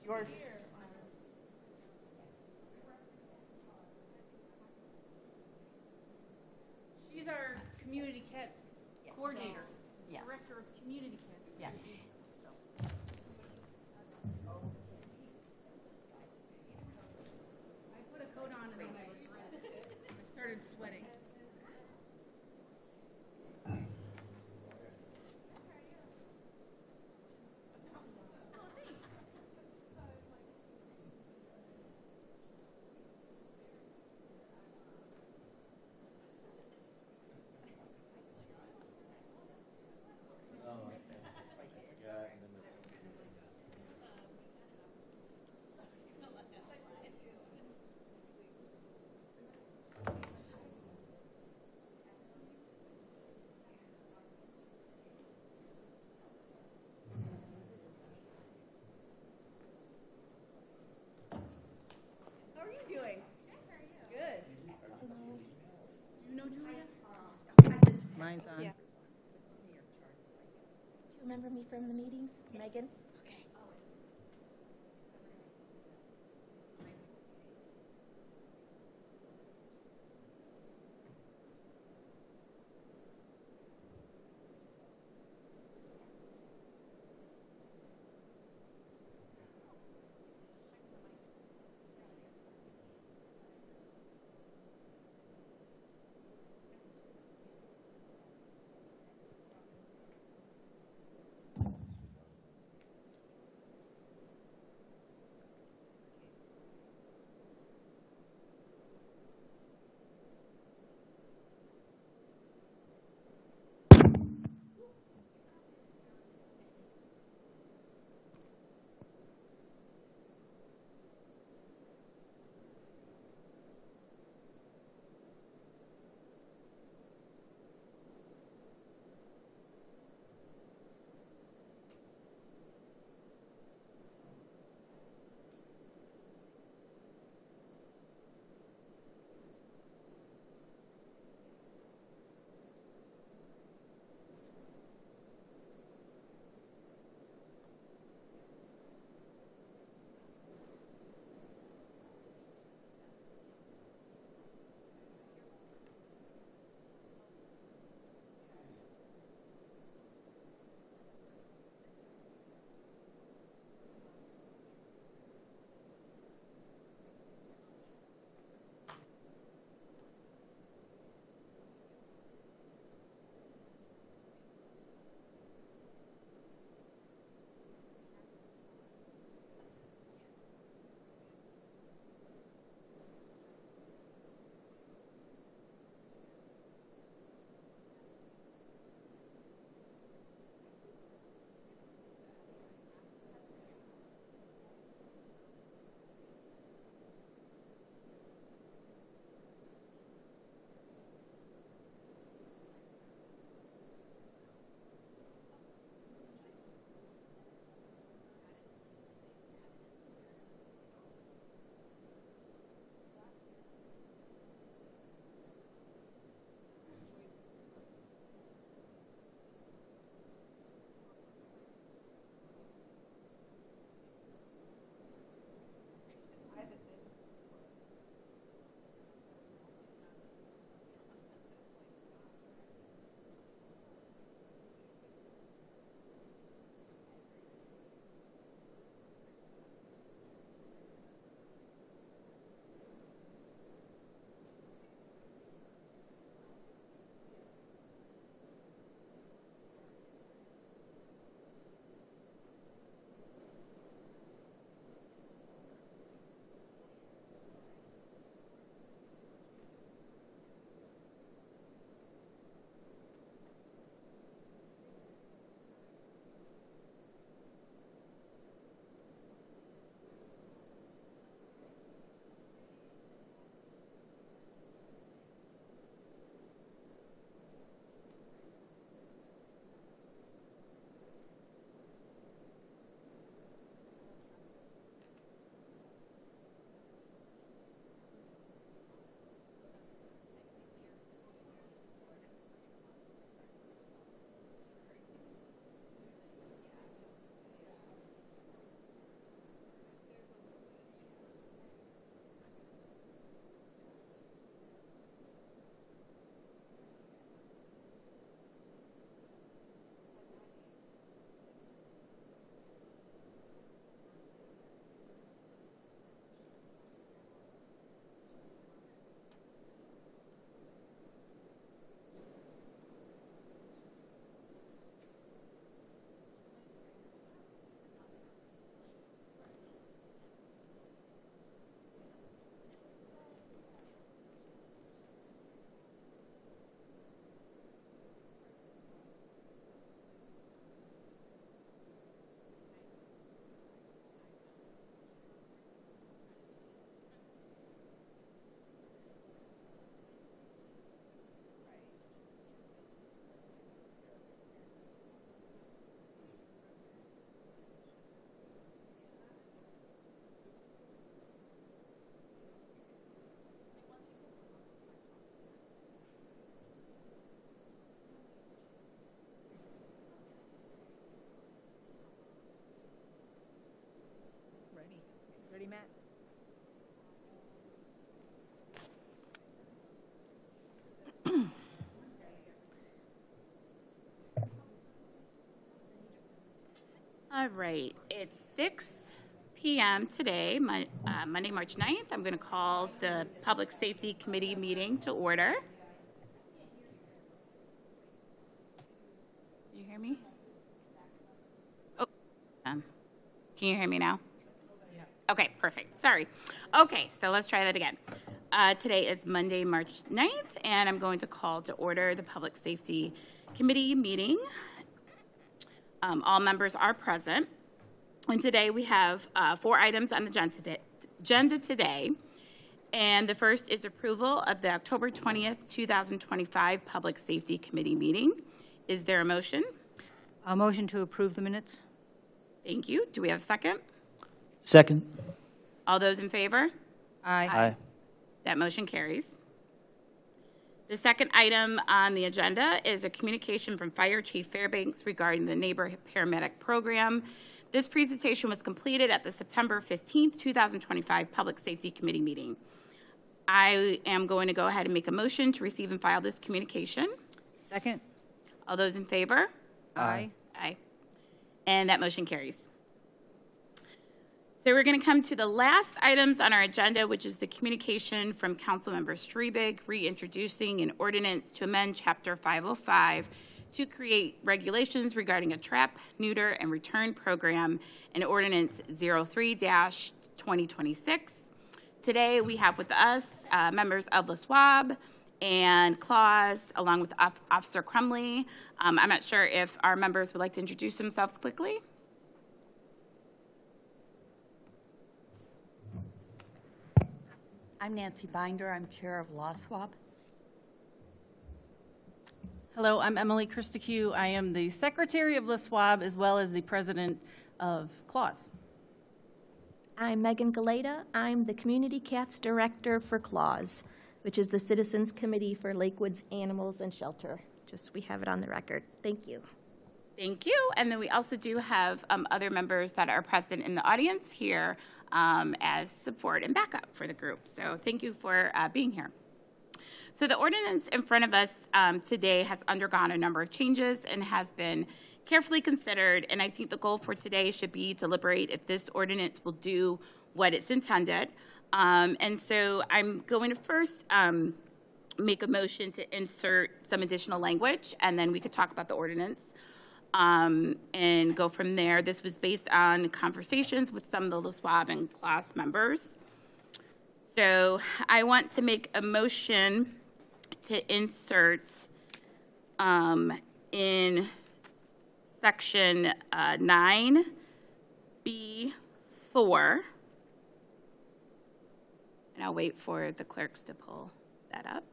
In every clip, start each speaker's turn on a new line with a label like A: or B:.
A: Yours.
B: She's our community kit coordinator,
A: Yes.
B: director of community kits.
A: Yes.
B: I put a coat on and then I started sweating. How are you doing? Good. You know Julia?
A: Mine's on.
B: Yeah.
C: Do you remember me from the meetings, Megan? Okay.
B: All right, it's 6 p.m. today, Monday, March 9th. I'm going to call the Public Safety Committee meeting to order. You hear me? Oh, can you hear me now? Yeah. Okay, perfect. Sorry. Okay, so let's try that again. Today is Monday, March 9th, and I'm going to call to order the Public Safety Committee meeting. All members are present. And today we have 4 items on the agenda today. And the first is approval of the October 20th, 2025 Public Safety Committee meeting. Is there a motion?
A: A motion to approve the minutes.
B: Thank you. Do we have a second?
D: Second.
B: All those in favor?
A: Aye.
D: Aye.
B: That motion carries. The second item on the agenda is a communication from Fire Chief Fairbanks regarding the Neighbor Paramedic Program. This presentation was completed at the September 15th, 2025 Public Safety Committee meeting. I am going to go ahead and make a motion to receive and file this communication.
A: Second.
B: All those in favor?
A: Aye.
B: Aye. And that motion carries. So we're going to come to the last items on our agenda, which is the communication from Councilmember Strebig reintroducing an ordinance to amend Chapter 505 to create regulations regarding a trap, neuter, and return program in Ordinance 03-2026. Today we have with us members of LaSwab and Claus, along with Officer Crumley. I'm not sure if our members would like to introduce themselves quickly.
E: I'm Nancy Binder. I'm chair of LaSwab.
F: Hello, I'm Emily Christacue. I am the secretary of LaSwab as well as the president of Claus.
C: I'm Megan Galeta. I'm the Community Cats Director for Claus, which is the Citizens Committee for Lakewood's Animals and Shelter. Just we have it on the record. Thank you.
B: Thank you. And then we also do have other members that are present in the audience here as support and backup for the group. So thank you for being here. So the ordinance in front of us today has undergone a number of changes and has been carefully considered. And I think the goal for today should be to deliberate if this ordinance will do what it's intended. And so I'm going to first make a motion to insert some additional language, and then we could talk about the ordinance. And go from there. This was based on conversations with some of the LaSwab and class members. So I want to make a motion to insert in section 9B4, and I'll wait for the clerks to pull that up.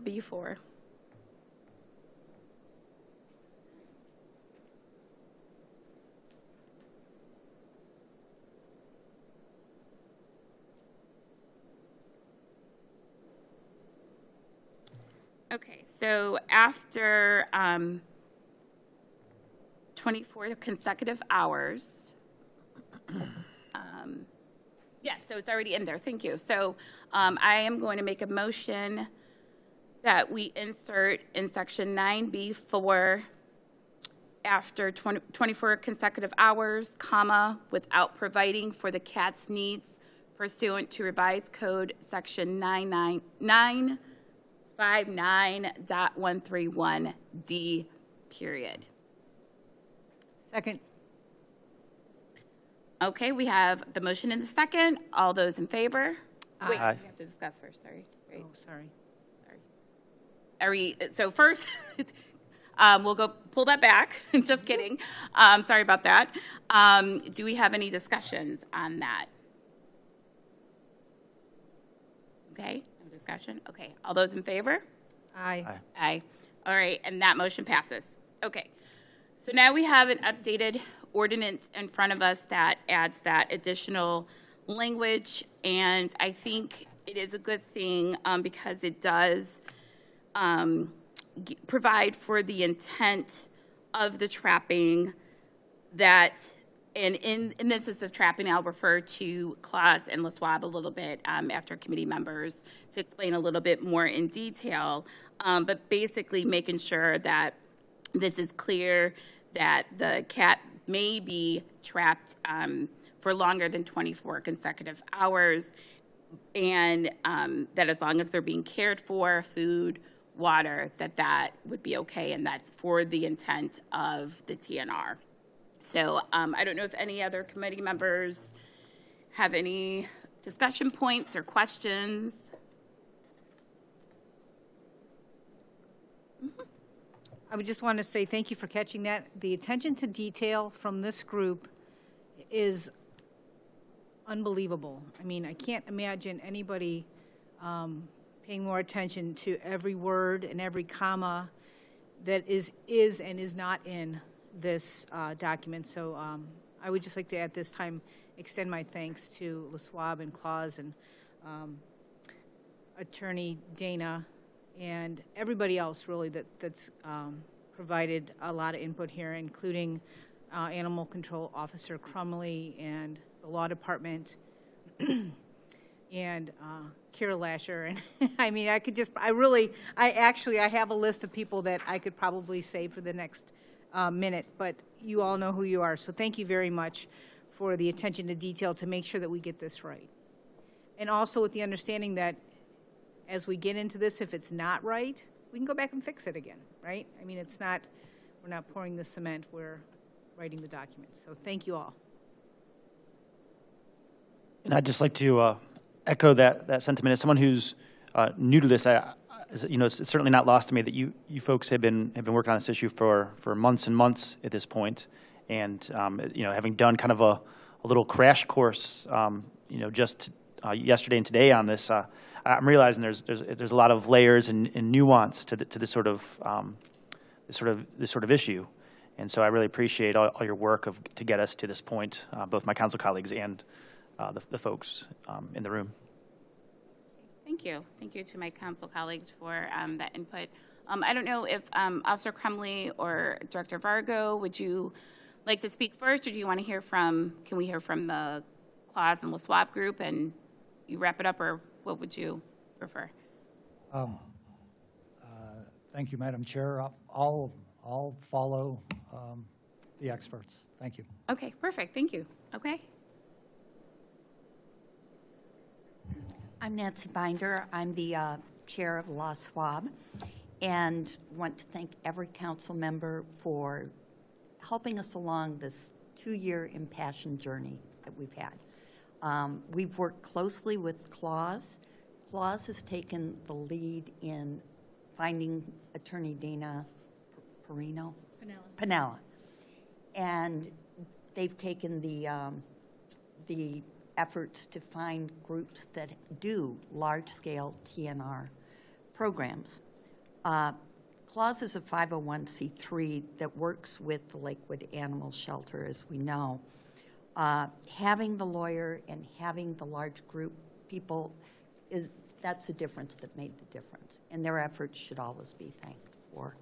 B: B4. Okay, so after 24 consecutive hours, yes, so it's already in there. Thank you. So I am going to make a motion that we insert in section 9B4 after 24 consecutive hours, comma, without providing for the cat's needs pursuant to revised code section 959.131D, period.
A: Second.
B: Okay, we have the motion in the second. All those in favor?
A: Aye.
B: Wait,
D: Aye.
B: we have to discuss first, sorry. Right.
A: Oh, sorry.
B: Are we, so first, we'll go pull that back. Just kidding. Sorry about that. Do we have any discussions on that? Okay, no discussion. Okay, all those in favor?
A: Aye.
D: Aye.
B: Aye. All right, and that motion passes. Okay, so now we have an updated ordinance in front of us that adds that additional language, and I think it is a good thing because it does provide for the intent of the trapping that, and in this is of trapping, I'll refer to Claus and LaSwab a little bit after committee members to explain a little bit more in detail, but basically making sure that this is clear that the cat may be trapped for longer than 24 consecutive hours, and that as long as they're being cared for, food, water, that would be okay, and that's for the intent of the TNR. So I don't know if any other committee members have any discussion points or questions.
A: I would just want to say thank you for catching that. The attention to detail from this group is unbelievable. I mean, I can't imagine anybody paying more attention to every word and every comma that is and is not in this document. So I would just like to at this time extend my thanks to LaSwab and Claus and Attorney Dana and everybody else really that's provided a lot of input here, including Animal Control Officer Crumley and the Law Department and Kira Lasher. And I mean, I have a list of people that I could probably say for the next minute, but you all know who you are. So thank you very much for the attention to detail to make sure that we get this right. And also with the understanding that as we get into this, if it's not right, we can go back and fix it again, right? I mean, we're not pouring the cement, we're writing the document. So thank you all.
D: And I'd just like to echo that sentiment. As someone who's new to this, it's certainly not lost to me that you folks have been working on this issue for months and months at this point, and having done kind of a little crash course, just yesterday and today on this, I'm realizing there's a lot of layers and nuance to this sort of issue, and so I really appreciate all your work to get us to this point, both my council colleagues and the folks in the room.
B: Thank you. Thank you to my council colleagues for that input. I don't know if Officer Crumley or Director Vargo, would you like to speak first, or do you want to can we hear from the Claus and LaSwab group and you wrap it up, or what would you prefer?
G: Thank you, Madam Chair. I'll follow the experts. Thank you.
B: Okay, perfect. Thank you. Okay.
E: I'm Nancy Binder. I'm the chair of LaSwab, and want to thank every council member for helping us along this 2-year impassioned journey that we've had. We've worked closely with Claus. Claus has taken the lead in finding Attorney Dana Pinella. And they've taken the efforts to find groups that do large-scale TNR programs. Claus is a 501c3 that works with the Lakewood Animal Shelter, as we know. Having the lawyer and having the large group people, that's the difference that made the difference, and their efforts should always be thanked for.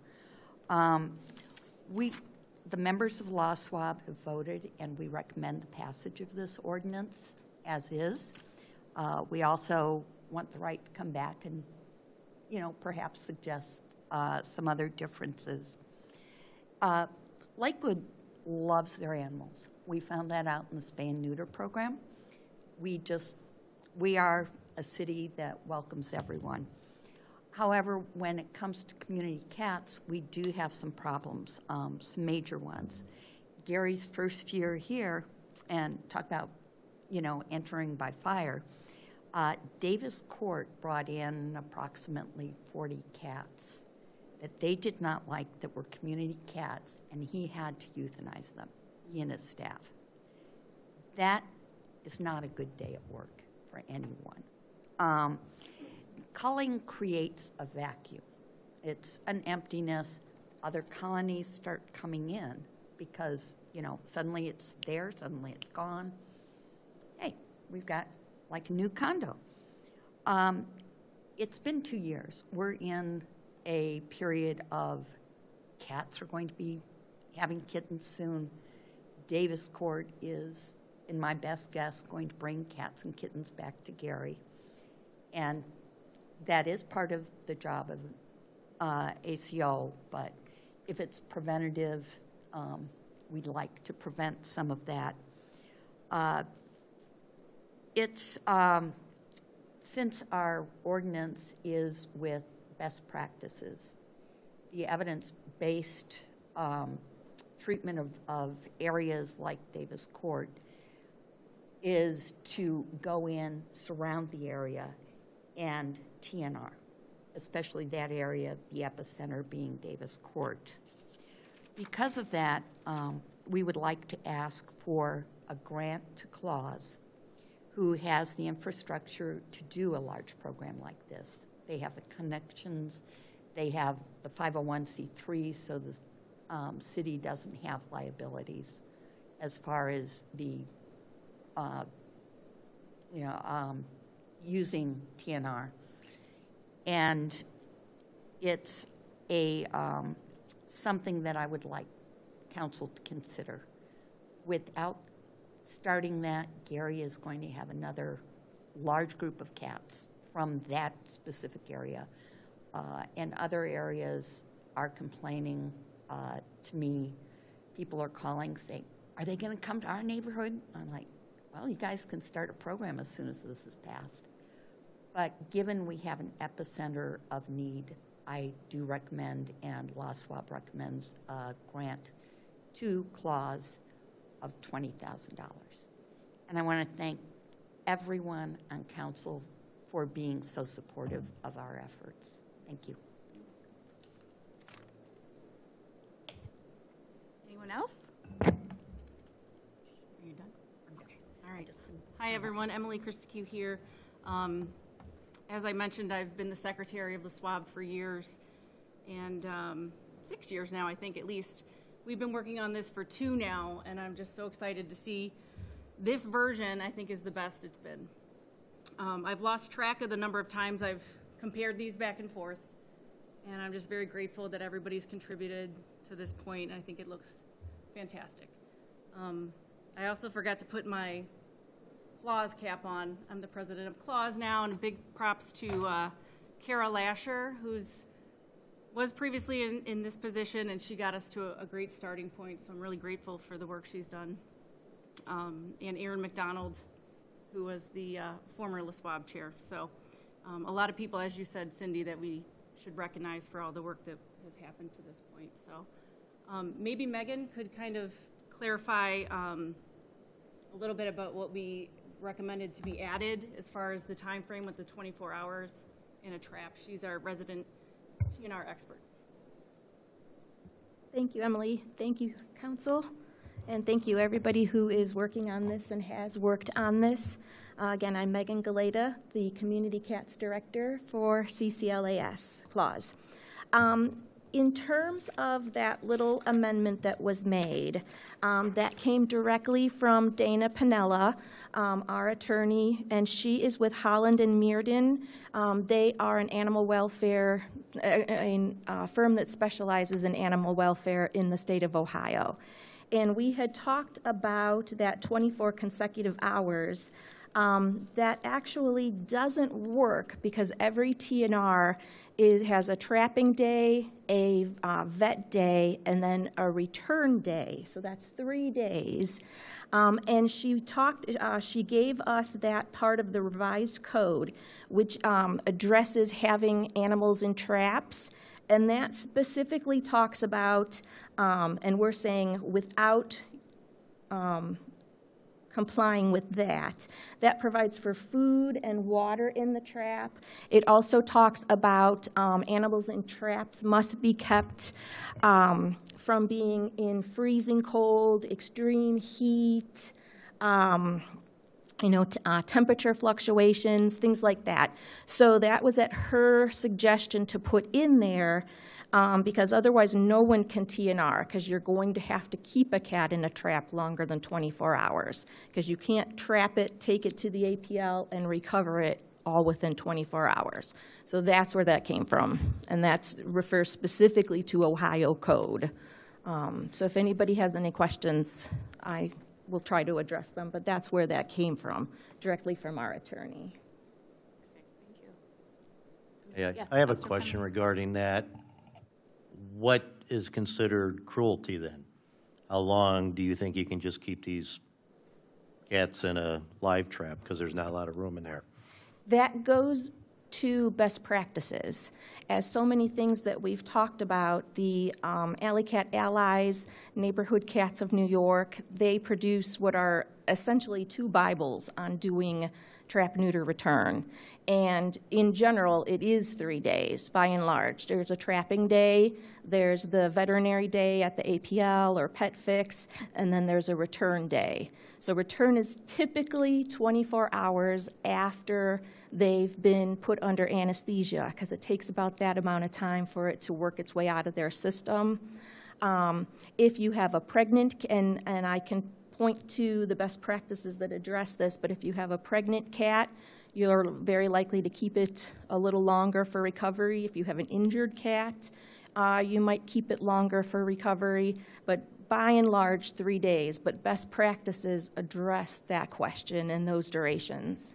E: The members of LaSwab have voted, and we recommend the passage of this ordinance as is. We also want the right to come back and, perhaps suggest some other differences. Lakewood loves their animals. We found that out in the spay and neuter program. We are a city that welcomes everyone. However, when it comes to community cats, we do have some problems, some major ones. Gary's first year here, and talk about, entering by fire, Davis Court brought in approximately 40 cats that they did not like that were community cats, and he had to euthanize them, he and his staff. That is not a good day at work for anyone. Culling creates a vacuum. It's an emptiness. Other colonies start coming in because, suddenly it's there, suddenly it's gone. Hey, we've got like a new condo. It's been 2 years. We're in a period of cats are going to be having kittens soon. Davis Court is, in my best guess, going to bring cats and kittens back to Gary. And that is part of the job of ACO, but if it's preventative, we'd like to prevent some of that. Since our ordinance is with best practices, the evidence-based treatment of areas like Davis Court is to go in, surround the area, and TNR, especially that area, the epicenter being Davis Court. Because of that, we would like to ask for a grant to Claus, who has the infrastructure to do a large program like this. They have the connections, they have the 501c3, so the city doesn't have liabilities as far as the, using TNR. And it's something that I would like council to consider. Without starting that, Gary is going to have another large group of cats from that specific area. And other areas are complaining to me. People are calling saying, are they going to come to our neighborhood? I'm like, well, you guys can start a program as soon as this is passed. But given we have an epicenter of need, I do recommend, and LaSwab recommends, a grant to Claus of $20,000. And I want to thank everyone on council for being so supportive of our efforts. Thank you.
B: Anyone else?
F: Are you done? Okay. All right. Hi, everyone. Emily Christacue here. As I mentioned, I've been the secretary of LaSwab for years, and 6 years now, I think, at least. We've been working on this for 2 now, and I'm just so excited to see this version. I think is the best it's been. I've lost track of the number of times I've compared these back and forth, and I'm just very grateful that everybody's contributed to this point. I think it looks fantastic. I also forgot to put my Claus cap on. I'm the president of Claus now, and big props to Kara Lasher, was previously in this position, and she got us to a great starting point, so I'm really grateful for the work she's done. And Aaron McDonald, who was the former LaSwab chair. So a lot of people, as you said, Cindy, that we should recognize for all the work that has happened to this point. So maybe Megan could kind of clarify a little bit about what we recommended to be added as far as the time frame with the 24 hours in a trap. She's our resident TNR expert.
C: Thank you, Emily. Thank you, council. And thank you, everybody who is working on this and has worked on this. Again, I'm Megan Galeta, the Community Cats Director for CCLAS Claus. In terms of that little amendment that was made, that came directly from Dana Pinella, our attorney, and she is with Holland and Mearden. They are an animal welfare, a firm that specializes in animal welfare in the state of Ohio. And we had talked about that 24 consecutive hours. That actually doesn't work because every TNR has a trapping day, a vet day, and then a return day. So that's 3 days. And she gave us that part of the revised code, which addresses having animals in traps. And that specifically talks about, and we're saying without complying with that. That provides for food and water in the trap. It also talks about animals in traps must be kept from being in freezing cold, extreme heat, temperature fluctuations, things like that. So that was at her suggestion to put in there because otherwise no one can TNR because you're going to have to keep a cat in a trap longer than 24 hours because you can't trap it, take it to the APL, and recover it all within 24 hours. So that's where that came from, and that refers specifically to Ohio code So if anybody has any questions, I will try to address them, but that's where that came from, directly from our attorney.
H: Yeah,
B: Yeah,
H: I have a
B: Dr.
H: question
B: Cunningham.
H: regarding that. What is considered cruelty then? How long do you think you can just keep these cats in a live trap because there's not a lot of room in there?
C: That goes to best practices. As so many things that we've talked about, the Alley Cat Allies, Neighborhood Cats of New York, they produce what are essentially 2 Bibles on doing trap, neuter, return. And in general, it is 3 days, by and large. There's a trapping day, there's the veterinary day at the APL or Pet Fix, and then there's a return day. So return is typically 24 hours after they've been put under anesthesia, because it takes about that amount of time for it to work its way out of their system. If you have a pregnant, and I can point to the best practices that address this, but if you have a pregnant cat, you're very likely to keep it a little longer for recovery. If you have an injured cat, you might keep it longer for recovery, but by and large, 3 days. But best practices address that question and those durations.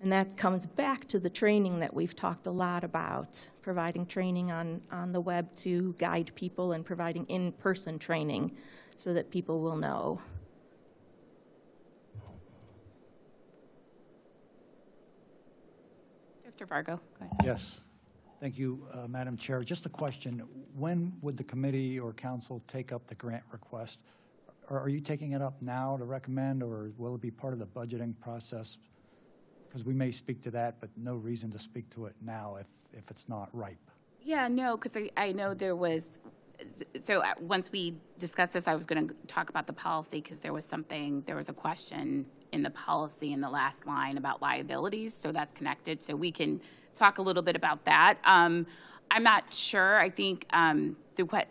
C: And that comes back to the training that we've talked a lot about, providing training on the web to guide people and providing in-person training so that people will know.
B: Dr. Vargo, go ahead.
G: Yes. Thank you, Madam Chair. Just a question. When would the committee or council take up the grant request? Are you taking it up now to recommend, or will it be part of the budgeting process? Because we may speak to that, but no reason to speak to it now if it's not ripe.
B: Yeah, no, because I know there was, so once we discussed this, I was going to talk about the policy because there was a question in the policy in the last line about liabilities, so that's connected. So we can talk a little bit about that. I'm not sure. I think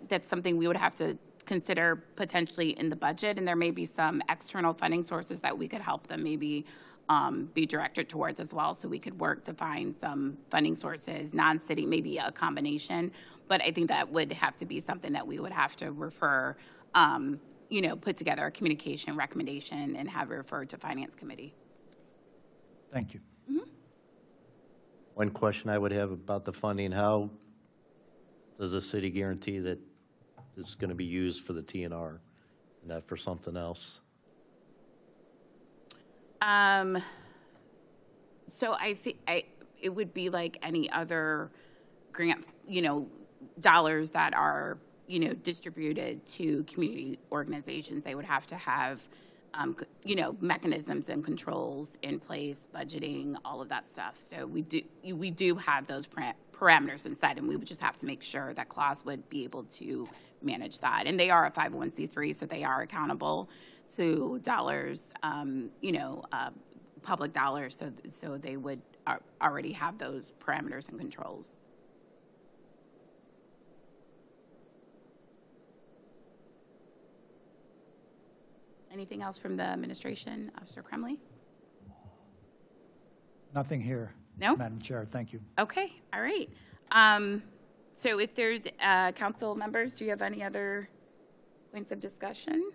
B: that's something we would have to consider potentially in the budget, and there may be some external funding sources that we could help them maybe be directed towards as well, so we could work to find some funding sources, non-city, maybe a combination. But I think that would have to be something that we would have to refer, put together a communication recommendation and have it referred to Finance Committee.
G: Thank you.
B: Mm-hmm.
H: One question I would have about the funding, how does the city guarantee that this is going to be used for the TNR and not for something else?
B: So I think it would be like any other grant, dollars that are, distributed to community organizations. They would have to have, mechanisms and controls in place, budgeting, all of that stuff. So we do have those parameters inside, and we would just have to make sure that CLAWS would be able to manage that. And they are a 501c3, so they are accountable to dollars, public dollars, so they would already have those parameters and controls. Anything else from the administration, Officer Crumley?
G: Nothing here.
B: No?
G: Madam Chair, thank you.
B: Okay, all right. So if there's council members, do you have any other points of discussion?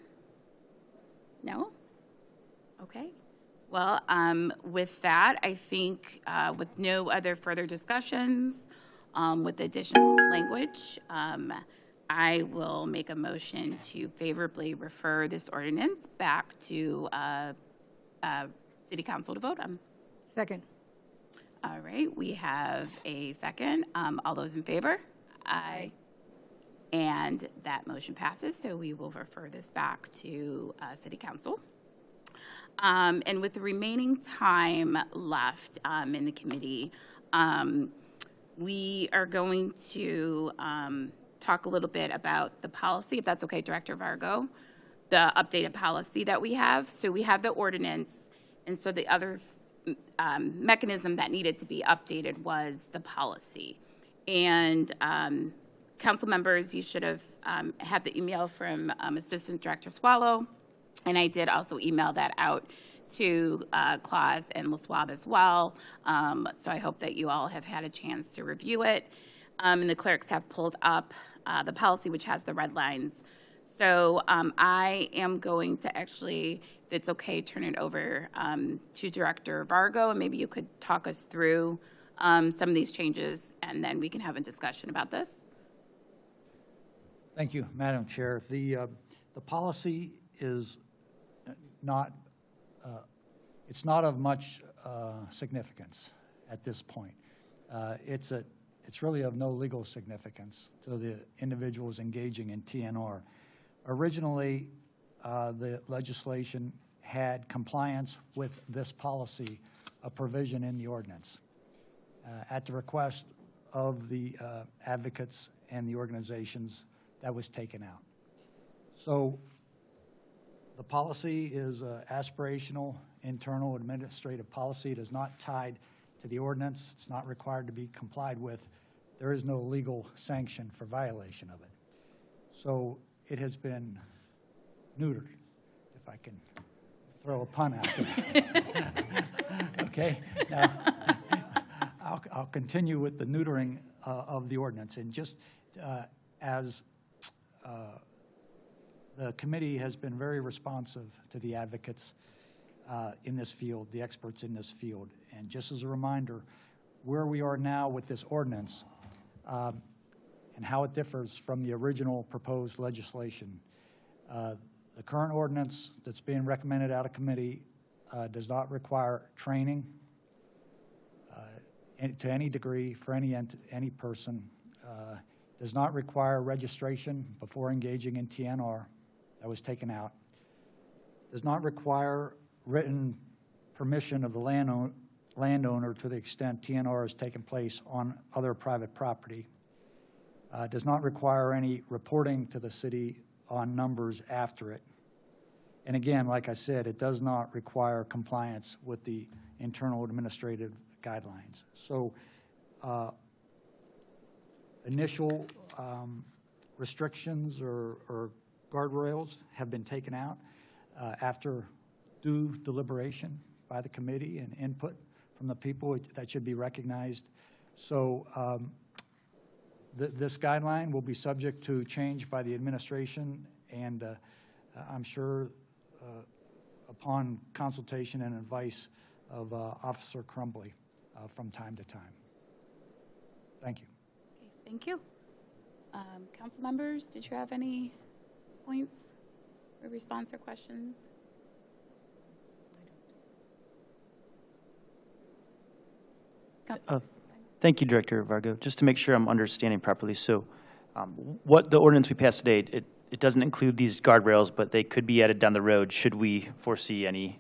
B: No? Okay. Well, with that, I think with no other further discussions, with additional language, I will make a motion to favorably refer this ordinance back to City Council to vote on.
A: Second.
B: All right, we have a second. All those in favor? Aye. And that motion passes, so we will refer this back to City Council. And with the remaining time left in the committee, we are going to talk a little bit about the policy, if that's okay, Director Vargo, the updated policy that we have. So we have the ordinance, and so the other mechanism that needed to be updated was the policy. And council members, you should have had the email from Assistant Director Swallow, and I did also email that out to CLAWS and LaSwab as well. So I hope that you all have had a chance to review it. And the clerks have pulled up the policy, which has the red lines. So I am going to actually, if it's okay, turn it over to Director Vargo, and maybe you could talk us through some of these changes, and then we can have a discussion about this.
G: Thank you, Madam Chair. The policy is not, it's not of much significance at this point. It's really of no legal significance to the individuals engaging in TNR. Originally, the legislation had compliance with this policy, a provision in the ordinance. At the request of the advocates and the organizations, that was taken out. So the policy is aspirational, internal administrative policy. It is not tied to the ordinance. It's not required to be complied with. There is no legal sanction for violation of it. So it has been neutered, if I can throw a pun out there. Okay? Now, I'll continue with the neutering of the ordinance. And just as the committee has been very responsive to the advocates in this field, the experts in this field. And just as a reminder, where we are now with this ordinance and how it differs from the original proposed legislation. The current ordinance that's being recommended out of committee does not require training to any degree for any person, does not require registration before engaging in TNR. That was taken out. Does not require written permission of the landowner to the extent TNR has taken place on other private property. Does not require any reporting to the city on numbers after it. And again, like I said, it does not require compliance with the internal administrative guidelines. So initial restrictions or guardrails have been taken out after due deliberation by the committee and input from the people that should be recognized. So this guideline will be subject to change by the administration, and I'm sure upon consultation and advice of Officer Crumbly from time to time. Thank you.
B: Okay, thank you. Council members, did you have any points or response or questions?
D: Thank you, Director Vargo. Just to make sure I'm understanding properly, so what the ordinance we passed today, it doesn't include these guardrails, but they could be added down the road should we foresee any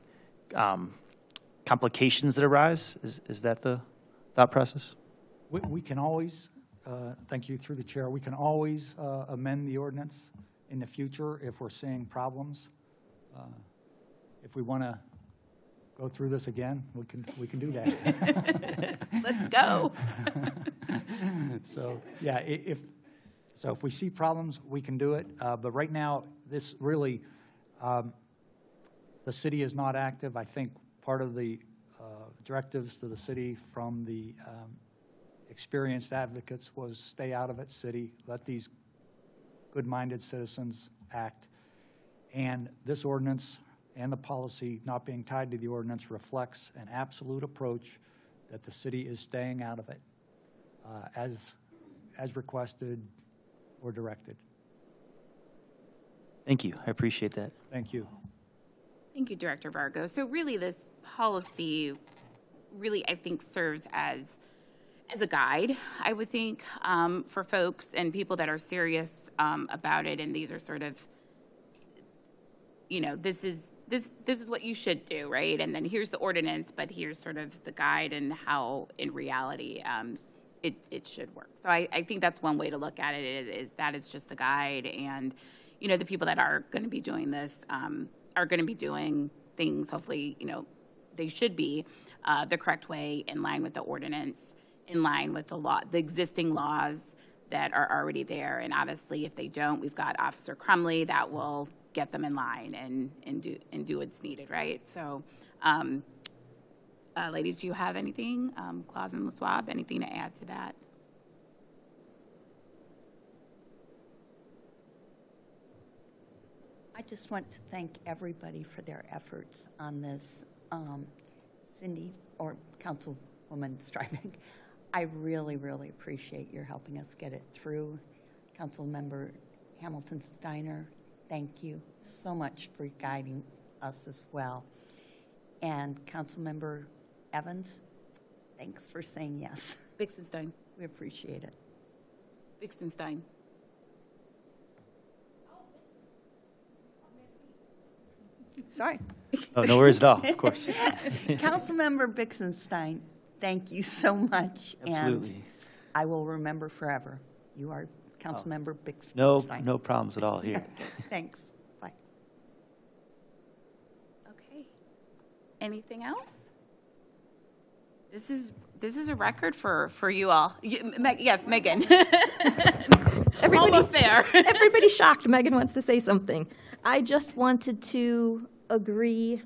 D: complications that arise? Is that the thought process?
G: We can always, thank you through the chair, we can always amend the ordinance in the future if we're seeing problems. If we want to go through this again, we can do that.
B: Let's go.
G: So yeah, if we see problems, we can do it. But right now, this really, the city is not active. I think part of the directives to the city from the experienced advocates was stay out of it, city, let these good-minded citizens act. And this ordinance and the policy not being tied to the ordinance reflects an absolute approach that the city is staying out of it as requested or directed.
D: Thank you. I appreciate that.
G: Thank you.
B: Thank you, Director Vargo. So really this policy really, I think, serves as a guide, I would think, for folks and people that are serious about it. And these are sort of, you know, this is what you should do, right? And then here's the ordinance, but here's sort of the guide and how, in reality, it should work. So I think that's one way to look at it is that it's just a guide, and you know the people that are going to be doing this are going to be doing things. Hopefully, you know, they should be the correct way, in line with the ordinance, in line with the law, the existing laws that are already there. And obviously, if they don't, we've got Officer Crumbly that will get them in line and do what's needed, right? So, ladies, do you have anything, Claus and LaSwab, anything to add to that?
E: just want to thank everybody for their efforts on this. Cindy, or Councilwoman Strybeck, I really, really appreciate your helping us get it through. Councilmember Hamilton Steiner, thank you so much for guiding us as well. And Councilmember Evans, thanks for saying yes.
B: Bixenstein.
E: We appreciate it.
B: Bixenstein.
A: Sorry.
D: Oh, no worries at all, of course.
E: Councilmember Bixenstein, thank you so much.
D: Absolutely.
E: And I will remember forever. You are Councilmember Bixenstein.
D: No, no problems at all here.
E: Okay, thanks. Bye.
B: Okay. Anything else? This is a record for you all. Yes, Megan. Almost there.
C: Everybody's shocked. Megan wants to say something. I just wanted to agree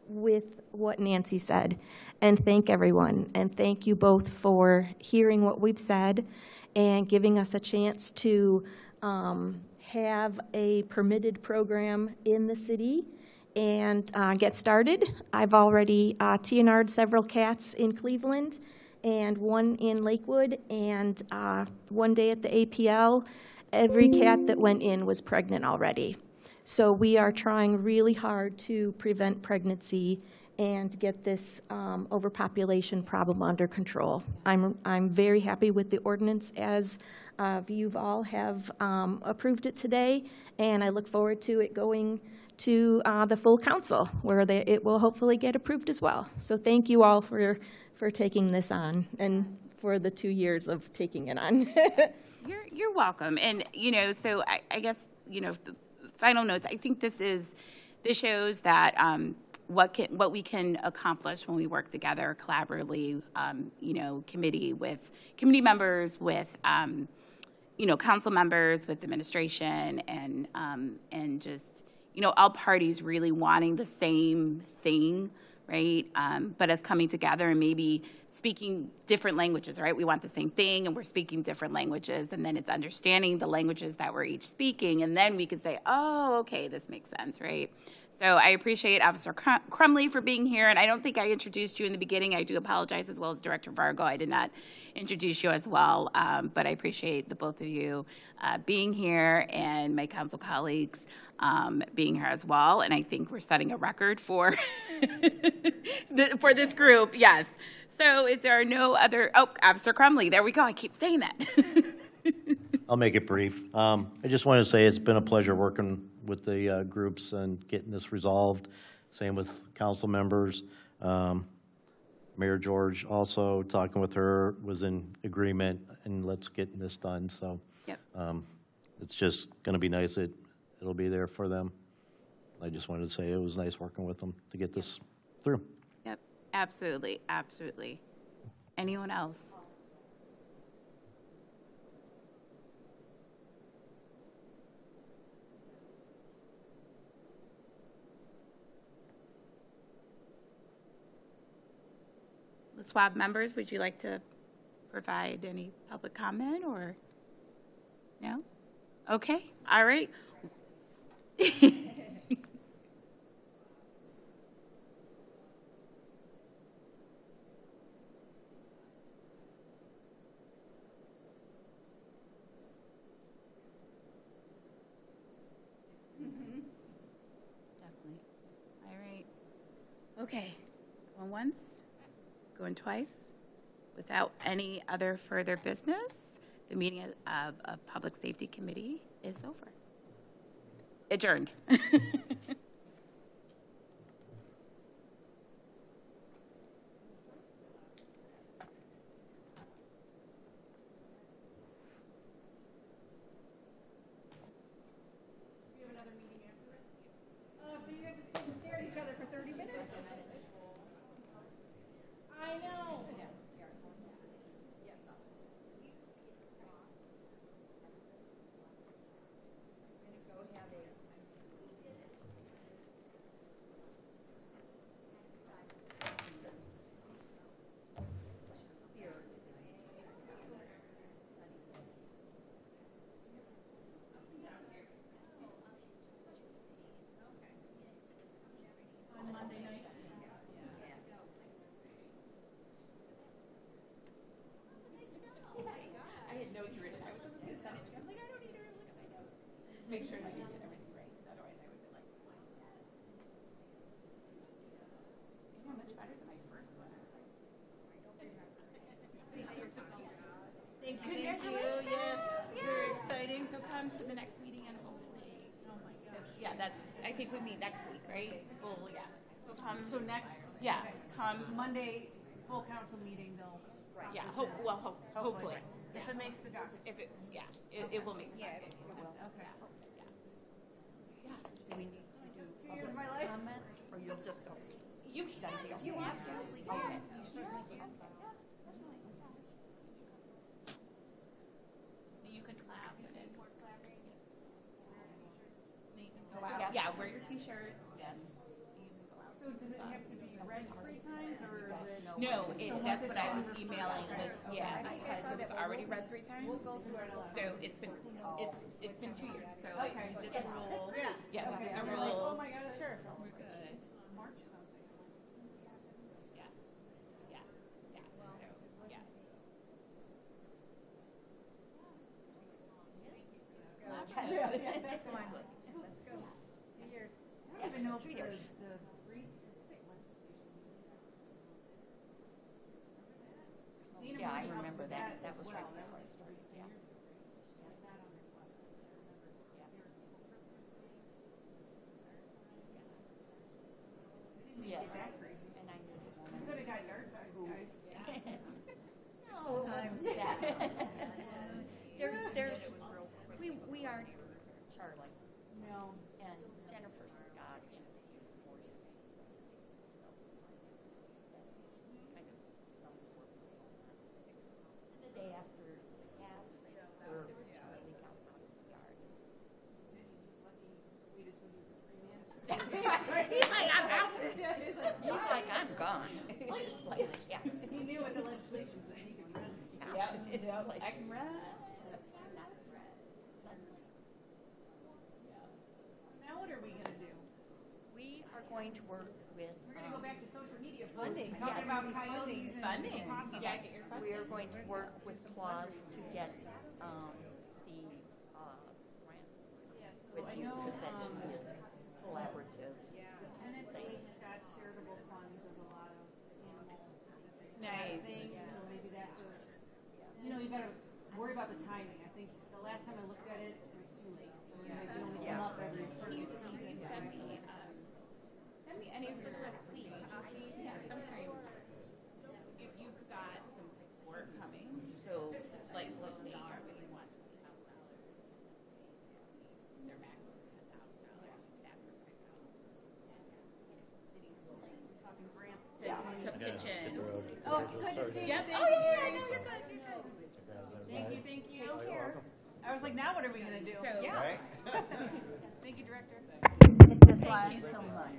C: with what Nancy said and thank everyone. And thank you both for hearing what we've said and giving us a chance to have a permitted program in the city and get started. I've already TNR'd several cats in Cleveland and one in Lakewood, and one day at the APL, every cat that went in was pregnant already. So we are trying really hard to prevent pregnancy and get this overpopulation problem under control. I'm very happy with the ordinance as you all have approved it today, and I look forward to it going to the full council, where it will hopefully get approved as well. So thank you all for taking this on and for the 2 years of taking it on.
B: You're welcome. And, so I guess, the final notes, I think this shows that what we can accomplish when we work together collaboratively, committee members, with, council members, with administration, and just, all parties really wanting the same thing, right? But us coming together and maybe speaking different languages, right? We want the same thing and we're speaking different languages, and then it's understanding the languages that we're each speaking, and then we could say, oh, okay, this makes sense, right? So I appreciate Officer Crumley for being here, and I don't think I introduced you in the beginning. I do apologize, as well as Director Vargo. I did not introduce you as well, but I appreciate the both of you being here, and my council colleagues being here as well. And I think we're setting a record for for this group. Yes. So if there are no other, Officer Crumley, there we go. I keep saying that.
H: I'll make it brief. I just want to say it's been a pleasure working with the groups and getting this resolved. Same with council members. Mayor George, also talking with her, was in agreement, and let's get this done. So
B: Yep.
H: It's just going to be nice. It'll be there for them. I just wanted to say it was nice working with them to get this through.
B: Yep. Absolutely. Absolutely. Anyone else? The SWAB members, would you like to provide any public comment, or no? Okay, all right. Definitely. All right. Okay. Going once, going twice. Without any other further business, the meeting of Public Safety Committee is over. Adjourned. make sure that you did everything right, 'cause otherwise I would be like, you're much better than my first one. I was like, thank you, yes, very exciting, so come to the next meeting and hopefully, yeah, that's, I think we meet next week, right? Well, yeah, so come.
F: So next,
B: Yeah, come.
F: Monday, full council meeting, they'll.
B: Yeah, hopefully.
F: If it makes the docket.
B: If it, yeah, it will make. Yeah, it will.
F: Okay.
B: Yeah.
E: Do we need to do
F: years of my
E: public
F: life.
E: comment, or you'll just go?
B: You can, if you absolutely can.
E: Okay.
B: You can clap. And then you can go out.
E: Yes.
B: Yeah, wear your t-shirt. Yes. You can go out.
F: So does it have to be read 3 times, or is it?
B: No, that's what I was emailing with, yeah, because it was already read 3 times.
F: We'll go through it.
B: So it's been 2 years, so like,
F: Okay.
B: we did the rule.
F: Yeah.
B: Yeah, we
F: Okay.
B: did the
F: I'm like,
B: rule.
F: oh my God, sure.
B: We're good.
F: March something.
B: Yeah. Yeah. Yeah. So, yeah.
F: Come on. Let's go. 2 years. I don't even know if
E: 2 years.
F: the Reed's state legislation.
E: Yeah, I remember that. That was right before I started, yeah. Yes, and I knew the woman.
F: Could have got yard signs, guys.
E: No, it wasn't that. We are Charlie,
F: No.
E: and Jennifer's God is divorced. Kind of some work was going on. And the day after the passed, Charlie got out of the yard.
B: He's like, I'm out.
E: He's like, I'm gone. It's like, yeah.
F: He knew what the legislation said, he could run.
E: It's like,
B: I can run.
F: Now what are we gonna do?
E: we are going to work with.
F: We're gonna go back to social media
A: Funding.
F: Talking
E: Yes.
F: about coyotes and.
B: Funding. You
F: possums.
B: gotta get your funding.
E: We are going to work with Claus to get the grant with
F: I
E: you,
F: know,
E: because that is collaborative.
F: Lieutenant Dave Scott Charitable Fund does a lot of animal-specific
B: Nice.
F: things, so maybe that's you gotta worry about the timing. I think the last time I looked at it, it was too late. So they can only come up every
B: Can you
F: certain
B: send me any sort of a sweet coffee? Yeah, sometimes if you've got some support coming, so like let's say you really want to help out, their max is $10,000. That's for
F: talking grants.
B: to pitch in.
F: Oh, good to see you.
B: Yep.
F: Thank
B: Oh
F: you.
B: yeah, I know you're good. You're good.
F: Thank you. Take care. I was like, now what are we gonna do?
B: So
E: Yeah.
F: Thank you, Director.
E: Thank you so much.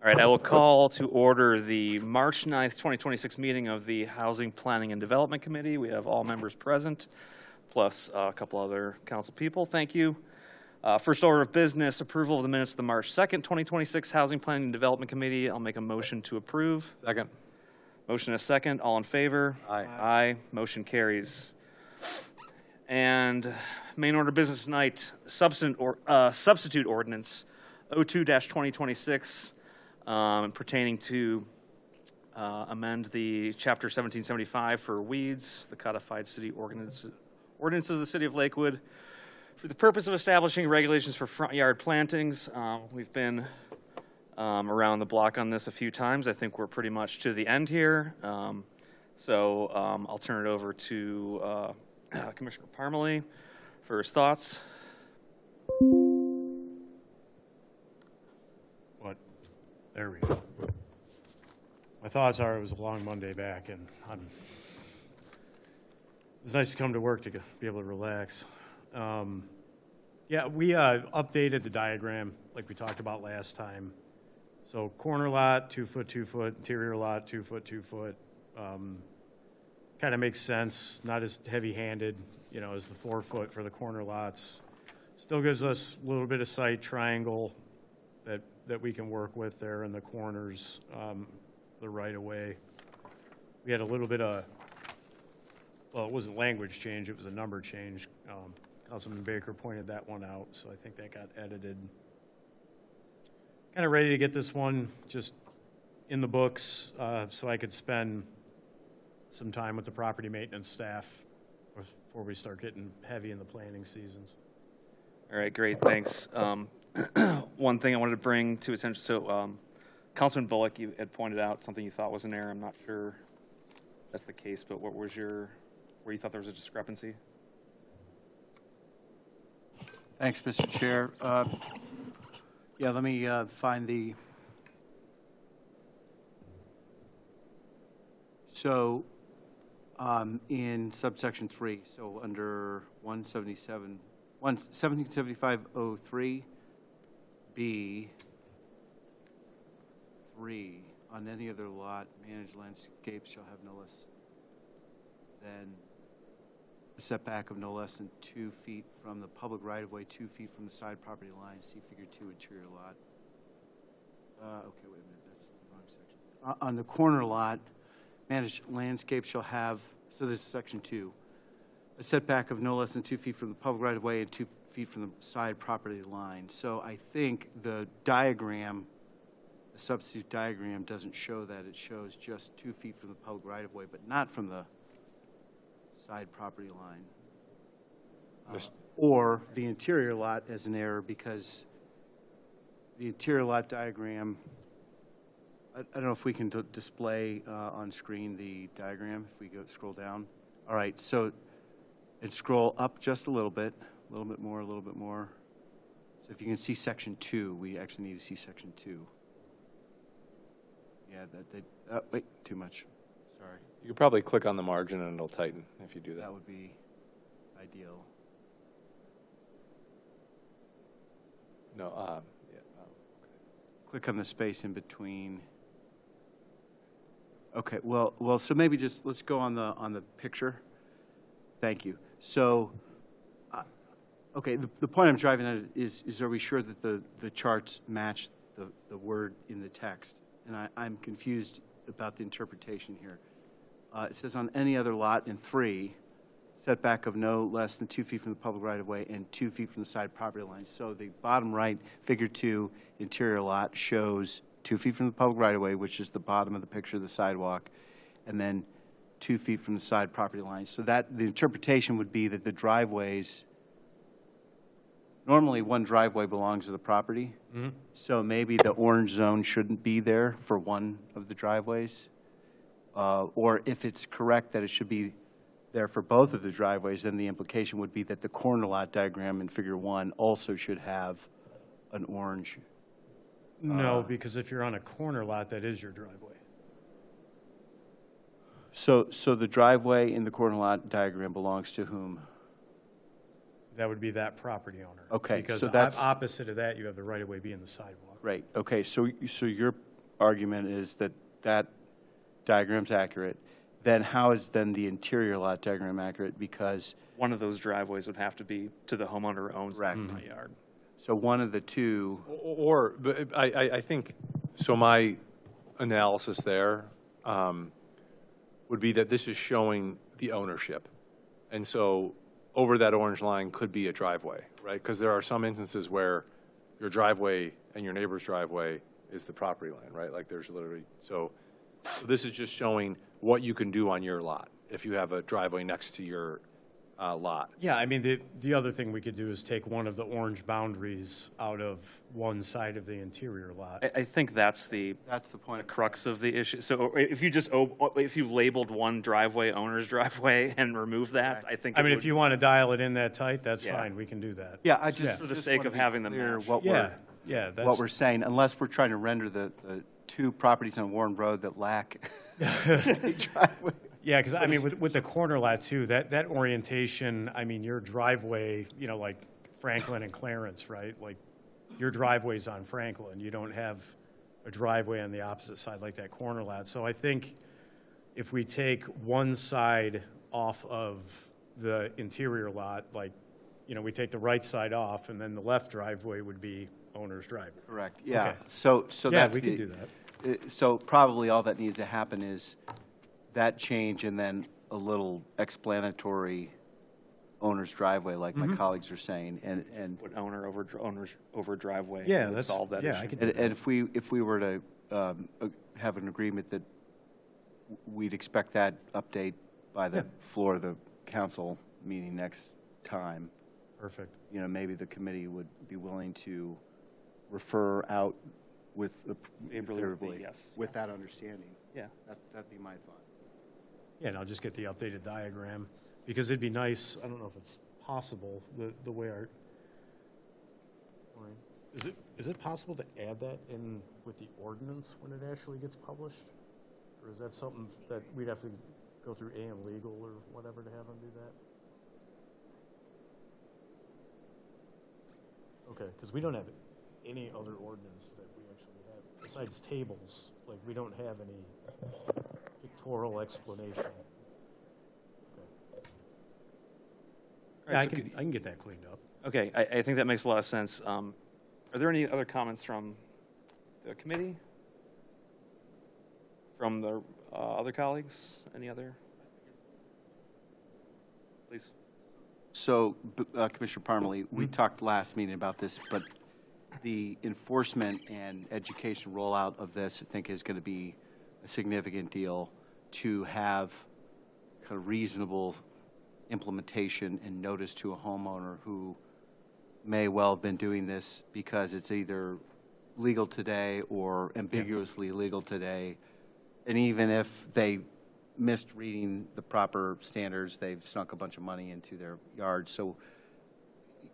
I: All right, I will call to order the March 9th, 2026 meeting of the Housing Planning and Development Committee. We have all members present, plus a couple other council people. Thank you. First order of business, approval of the minutes of the March 2nd, 2026 Housing Planning and Development Committee. I'll make a motion to approve.
J: Second.
I: Motion and a second. All in favor?
J: Aye.
I: Aye. Motion carries. And main order of business tonight, substitute ordinance 02-2026 pertaining to amend the Chapter 1775 for weeds, the codified city ordinances of the City of Lakewood, for the purpose of establishing regulations for front yard plantings. We've been around the block on this a few times. I think we're pretty much to the end here. So I'll turn it over to Commissioner Parmalee for his thoughts.
K: There we go. My thoughts are it was a long Monday back, and it's nice to come to work to be able to relax. Yeah, we updated the diagram like we talked about last time. So corner lot, 2 foot, 2 foot, interior lot, 2 foot, 2 foot. Kind of makes sense, not as heavy-handed, you know, as the 4 foot for the corner lots. Still gives us a little bit of sight triangle that we can work with there in the corners, the right-of-way. We had a little bit of, well, it wasn't language change, it was a number change. Councilman Baker pointed that one out, so I think that got edited. Kind of ready to get this one just in the books so I could spend some time with the property maintenance staff before we start getting heavy in the planting seasons.
I: All right, great, thanks. One thing I wanted to bring to attention, so Councilman Bullock, you had pointed out something you thought was an error. I'm not sure that's the case, but what was where you thought there was a discrepancy?
J: Thanks, Mr. Chair. Yeah, let me find the. So in subsection 3, so under 1775.03 B 3, on any other lot, managed landscapes shall have no less than a setback of no less than 2 feet from the public right-of-way, 2 feet from the side property line. See Figure 2, interior lot. Okay, wait a minute, that's the wrong section. On the corner lot, managed landscape shall have, so this is section 2, a setback of no less than 2 feet from the public right-of-way and 2 feet from the side property line. So I think the diagram, the substitute diagram, doesn't show that. It shows just 2 feet from the public right-of-way, but not from the side property line. Or the interior lot as an error, because the interior lot diagram, I don't know if we can display on screen the diagram if we scroll down. All right, so and scroll up just a little bit more, a little bit more. So if you can see section 2, we actually need to see section 2. Yeah, wait, too much. Sorry.
L: You could probably click on the margin and it'll tighten if you do that.
J: That would be ideal.
L: No, yeah. Okay.
J: Click on the space in between. Okay, well, so maybe just let's go on the picture. Thank you. So, okay, the point I'm driving at is are we sure that the charts match the word in the text? And I'm confused about the interpretation here. It says on any other lot in 3, setback of no less than 2 feet from the public right-of-way and 2 feet from the side property line. So the bottom right, Figure 2, interior lot shows 2 feet from the public right-of-way, which is the bottom of the picture of the sidewalk, and then 2 feet from the side property line. So that the interpretation would be that the driveways, normally one driveway belongs to the property. Mm-hmm. So maybe the orange zone shouldn't be there for one of the driveways. Or if it's correct that it should be there for both of the driveways, then the implication would be that the corner lot diagram in Figure 1 also should have an orange.
K: No, because if you're on a corner lot, that is your driveway.
J: So the driveway in the corner lot diagram belongs to whom?
K: That would be that property owner.
J: Okay,
K: because
J: so that's
K: opposite of that, you have the right of way being the sidewalk.
J: Right. Okay. So argument is that that diagram's accurate, then how is then the interior lot diagram accurate? Because
I: One of those driveways would have to be to the homeowner who owns the
J: Correct.
I: front yard.
J: so one of the two,
L: But I think, so my analysis there would be that this is showing the ownership. And so over that orange line could be a driveway, right? Because there are some instances where your driveway and your neighbor's driveway is the property line, right? Like there's literally, so this is just showing what you can do on your lot if you have a driveway next to your lot.
K: Yeah, I mean, the other thing we could do is take one of the orange boundaries out of one side of the interior lot.
I: I think that's the
J: point.
I: crux of the issue. So if you labeled one driveway owner's driveway and remove that, I think.
K: I mean, if you want to dial it in that tight, that's
I: Yeah.
K: fine, we can do that.
J: Yeah, I just
I: For the
J: just
I: sake
J: wanna
I: of
J: be
I: having them
J: clear
I: match.
J: what
K: Yeah,
J: we're
K: yeah,
J: what
K: that's,
J: we're saying, unless we're trying to render the two properties on Warren Road that lack a driveway.
K: yeah, because I mean, with the corner lot too, that orientation, I mean, your driveway, you know, like Franklin and Clarence, right? Like, your driveway's on Franklin, you don't have a driveway on the opposite side like that corner lot. So I think if we take one side off of the interior lot, like, you know, we take the right side off, and then the left driveway would be owner's driveway.
J: Correct, yeah.
K: Okay.
J: So
K: Yeah,
J: that's
K: we
J: the.
K: could do that.
J: So probably all that needs to happen is that change and then a little explanatory owner's driveway, like my colleagues are saying, and
I: Put owner over driveway.
K: Yeah,
I: would
K: that's,
I: solve that
K: yeah, I
I: issue.
K: could do
J: and
K: that.
J: if we were to have an agreement that we'd expect that update by the floor of the council meeting next time,
K: Perfect.
J: you know, maybe the committee would be willing to refer out with the favorably,
I: yes.
J: with that understanding.
I: Yeah.
J: That'd be my thought.
K: Yeah, and I'll just get the updated diagram, because it'd be nice, I don't know if it's possible, the way our, is it possible to add that in with the ordinance when it actually gets published? Or is that something that we'd have to go through AM Legal or whatever to have them do that? Okay, because we don't have any other ordinance that we actually have, besides tables, like, we don't have any pictorial explanation. Yeah, I can get that cleaned up.
I: Okay, I think that makes a lot of sense. Are there any other comments from the committee? From the other colleagues? Any other? Please.
J: So, Commissioner Parmalee, we talked last meeting about this, but the enforcement and education rollout of this, I think, is going to be a significant deal to have kind of reasonable implementation and notice to a homeowner who may well have been doing this because it's either legal today or ambiguously legal today. And even if they missed reading the proper standards, they've sunk a bunch of money into their yard. So,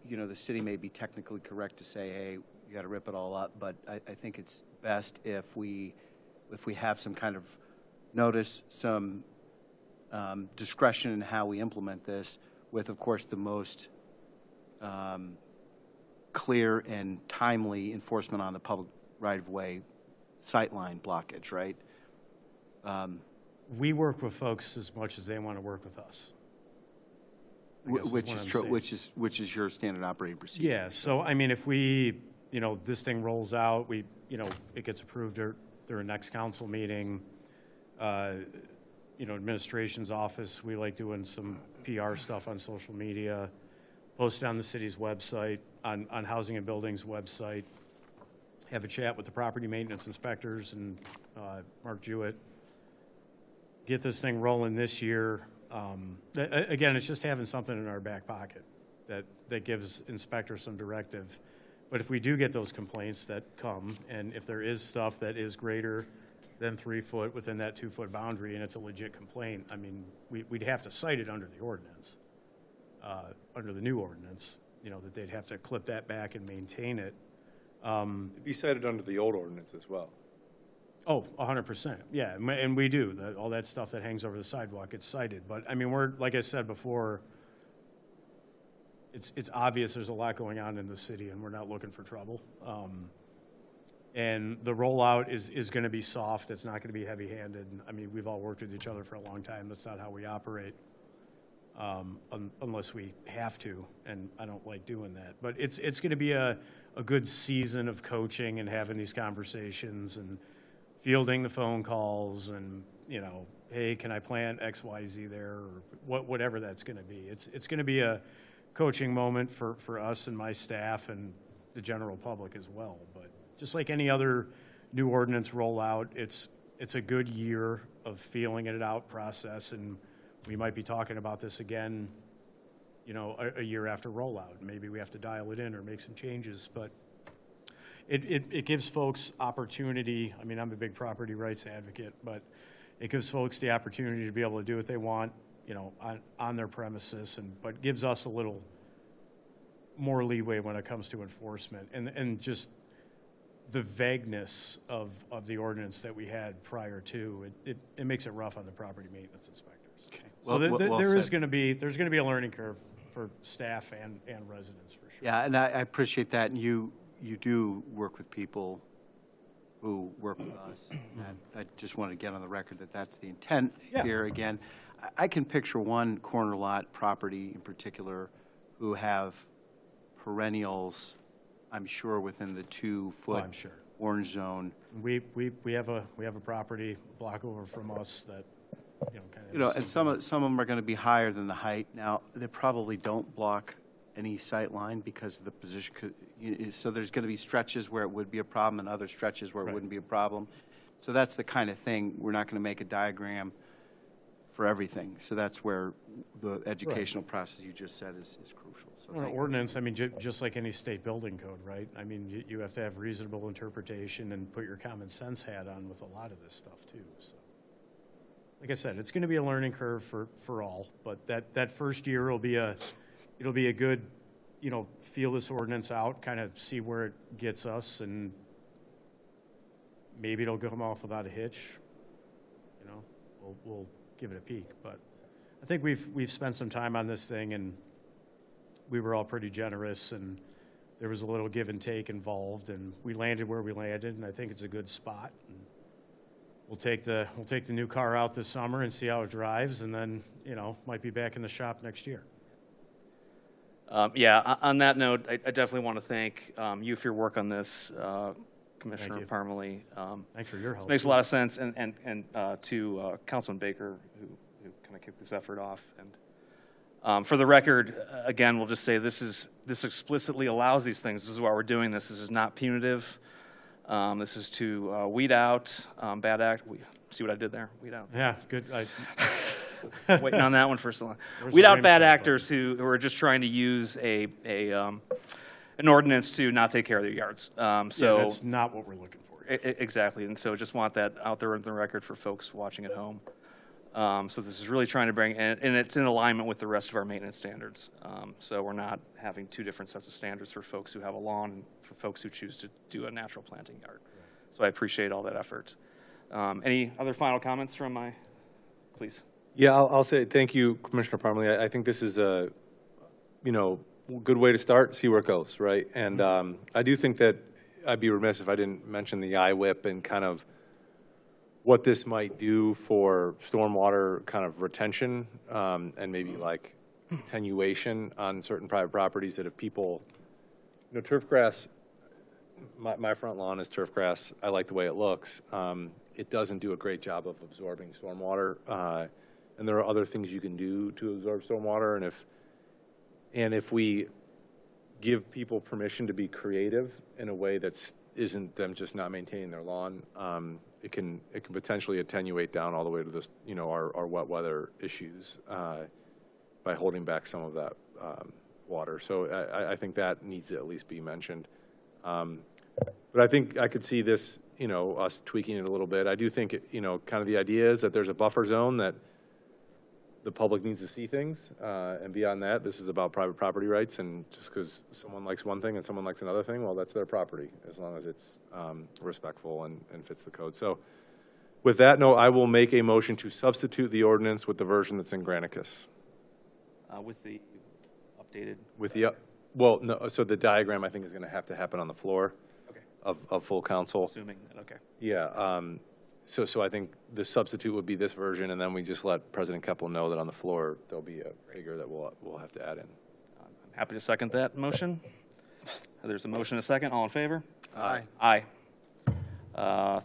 J: you know, the city may be technically correct to say, hey, you got to rip it all up, but I think it's best if we have some kind of notice, some discretion in how we implement this, with, of course, the most clear and timely enforcement on the public right-of-way sightline blockage, right?
K: We work with folks as much as they want to work with us. I guess
J: Which
K: what
J: is
K: I'm
J: true.
K: saying.
J: Which is your standard operating procedure.
K: Yeah, so I mean, if we, you know, this thing rolls out, it gets approved during next council meeting, administration's office, we like doing some PR stuff on social media, post it on the city's website, on Housing and Buildings website, have a chat with the property maintenance inspectors and Mark Jewett, get this thing rolling this year. Again, it's just having something in our back pocket that gives inspectors some directive. But if we do get those complaints that come, and if there is stuff that is greater than 3 foot within that 2 foot boundary, and it's a legit complaint, I mean, we'd have to cite it under the ordinance, under the new ordinance, that they'd have to clip that back and maintain it.
L: It'd be cited under the old ordinance as well.
K: Oh, 100%. Yeah, and we do. All that stuff that hangs over the sidewalk gets cited. But, I mean, we're, like I said before, it's obvious there's a lot going on in the city, and we're not looking for trouble. And the rollout is going to be soft. It's not going to be heavy-handed. I mean, we've all worked with each other for a long time. That's not how we operate, unless we have to, and I don't like doing that. But it's going to be a good season of coaching and having these conversations and fielding the phone calls and, you know, hey, can I plant X, Y, Z there, or whatever that's going to be. It's going to be a coaching moment for us and my staff and the general public as well. But just like any other new ordinance rollout, it's a good year of feeling it out process, and we might be talking about this again, you know, a year after rollout. Maybe we have to dial it in or make some changes, but it gives folks opportunity. I mean, I'm a big property rights advocate, but it gives folks the opportunity to be able to do what they want, you know, on their premises, but gives us a little more leeway when it comes to enforcement and just the vagueness of the ordinance that we had prior to it makes it rough on the property maintenance inspectors. Okay. So there's going to be a learning curve for staff and residents for sure.
J: Yeah, and I appreciate that. And you do work with people who work with us. And I just want to get on the record that that's the intent here. Again, I can picture one corner lot property in particular who have perennials, I'm sure, within the 2-foot orange zone.
K: We have a property a block over from us that,
J: and some of them are going to be higher than the height. Now, they probably don't block any sight line because of the position. So there's going to be stretches where it would be a problem and other stretches where it wouldn't be a problem. So that's the kind of thing. We're not going to make a diagram for everything. So that's where the educational process you just said is crucial. So
K: well, ordinance, I mean, just like any state building code, right? I mean, you have to have reasonable interpretation and put your common sense hat on with a lot of this stuff too. So, like I said, it's going to be a learning curve for all, but that first year it'll be a good, feel this ordinance out, kind of see where it gets us, and maybe it'll come off without a hitch. We'll give it a peek, but I think we've spent some time on this thing, and we were all pretty generous, and there was a little give and take involved, and we landed where we landed, and I think it's a good spot. And we'll take the new car out this summer and see how it drives, and then might be back in the shop next year.
I: Yeah. On that note, I definitely want to thank you for your work on this, Commissioner Parmalee.
K: Thanks for your help.
I: This makes a lot of sense, and to Councilman Baker, who kind of kicked this effort off. And for the record, again, we'll just say this explicitly allows these things. This is why we're doing this. This is not punitive. This is to weed out bad act. See what I did there? Weed out.
K: Yeah, good.
I: Waiting on that one for so long. Weed out bad actors who are just trying to use an ordinance to not take care of their yards. So
K: that's not what we're looking for.
I: Exactly, and so just want that out there on the record for folks watching at home. So this is really trying to bring, and it's in alignment with the rest of our maintenance standards. So we're not having two different sets of standards for folks who have a lawn and for folks who choose to do a natural planting yard. So I appreciate all that effort. Any other final comments from please?
L: Yeah, I'll say thank you, Commissioner Parmalee. I think this is a, good way to start, see where it goes, right? And I do think that I'd be remiss if I didn't mention the IWIP and kind of what this might do for stormwater kind of retention and maybe like attenuation on certain private properties that if people, turf grass, my front lawn is turf grass. I like the way it looks. It doesn't do a great job of absorbing stormwater. And there are other things you can do to absorb stormwater. And if we give people permission to be creative in a way that isn't them just not maintaining their lawn, it can potentially attenuate down all the way to this, our wet weather issues by holding back some of that water. So I think that needs to at least be mentioned. But I think I could see this, us tweaking it a little bit. I do think, kind of the idea is that there's a buffer zone that the public needs to see things, and beyond that, this is about private property rights, and just because someone likes one thing and someone likes another thing, well, that's their property, as long as it's respectful and fits the code. So with that note, I will make a motion to substitute the ordinance with the version that's in Granicus.
I: With the updated?
L: With the, well, no, so the diagram, I think, is going to have to happen on the floor.
I: Okay.
L: of full council.
I: Assuming that, okay.
L: Yeah, so I think the substitute would be this version, and then we just let President Keppel know that on the floor, there'll be a figure that we'll have to add in.
I: I'm happy to second that motion. There's a motion and a second. All in favor?
L: Aye.
I: Aye.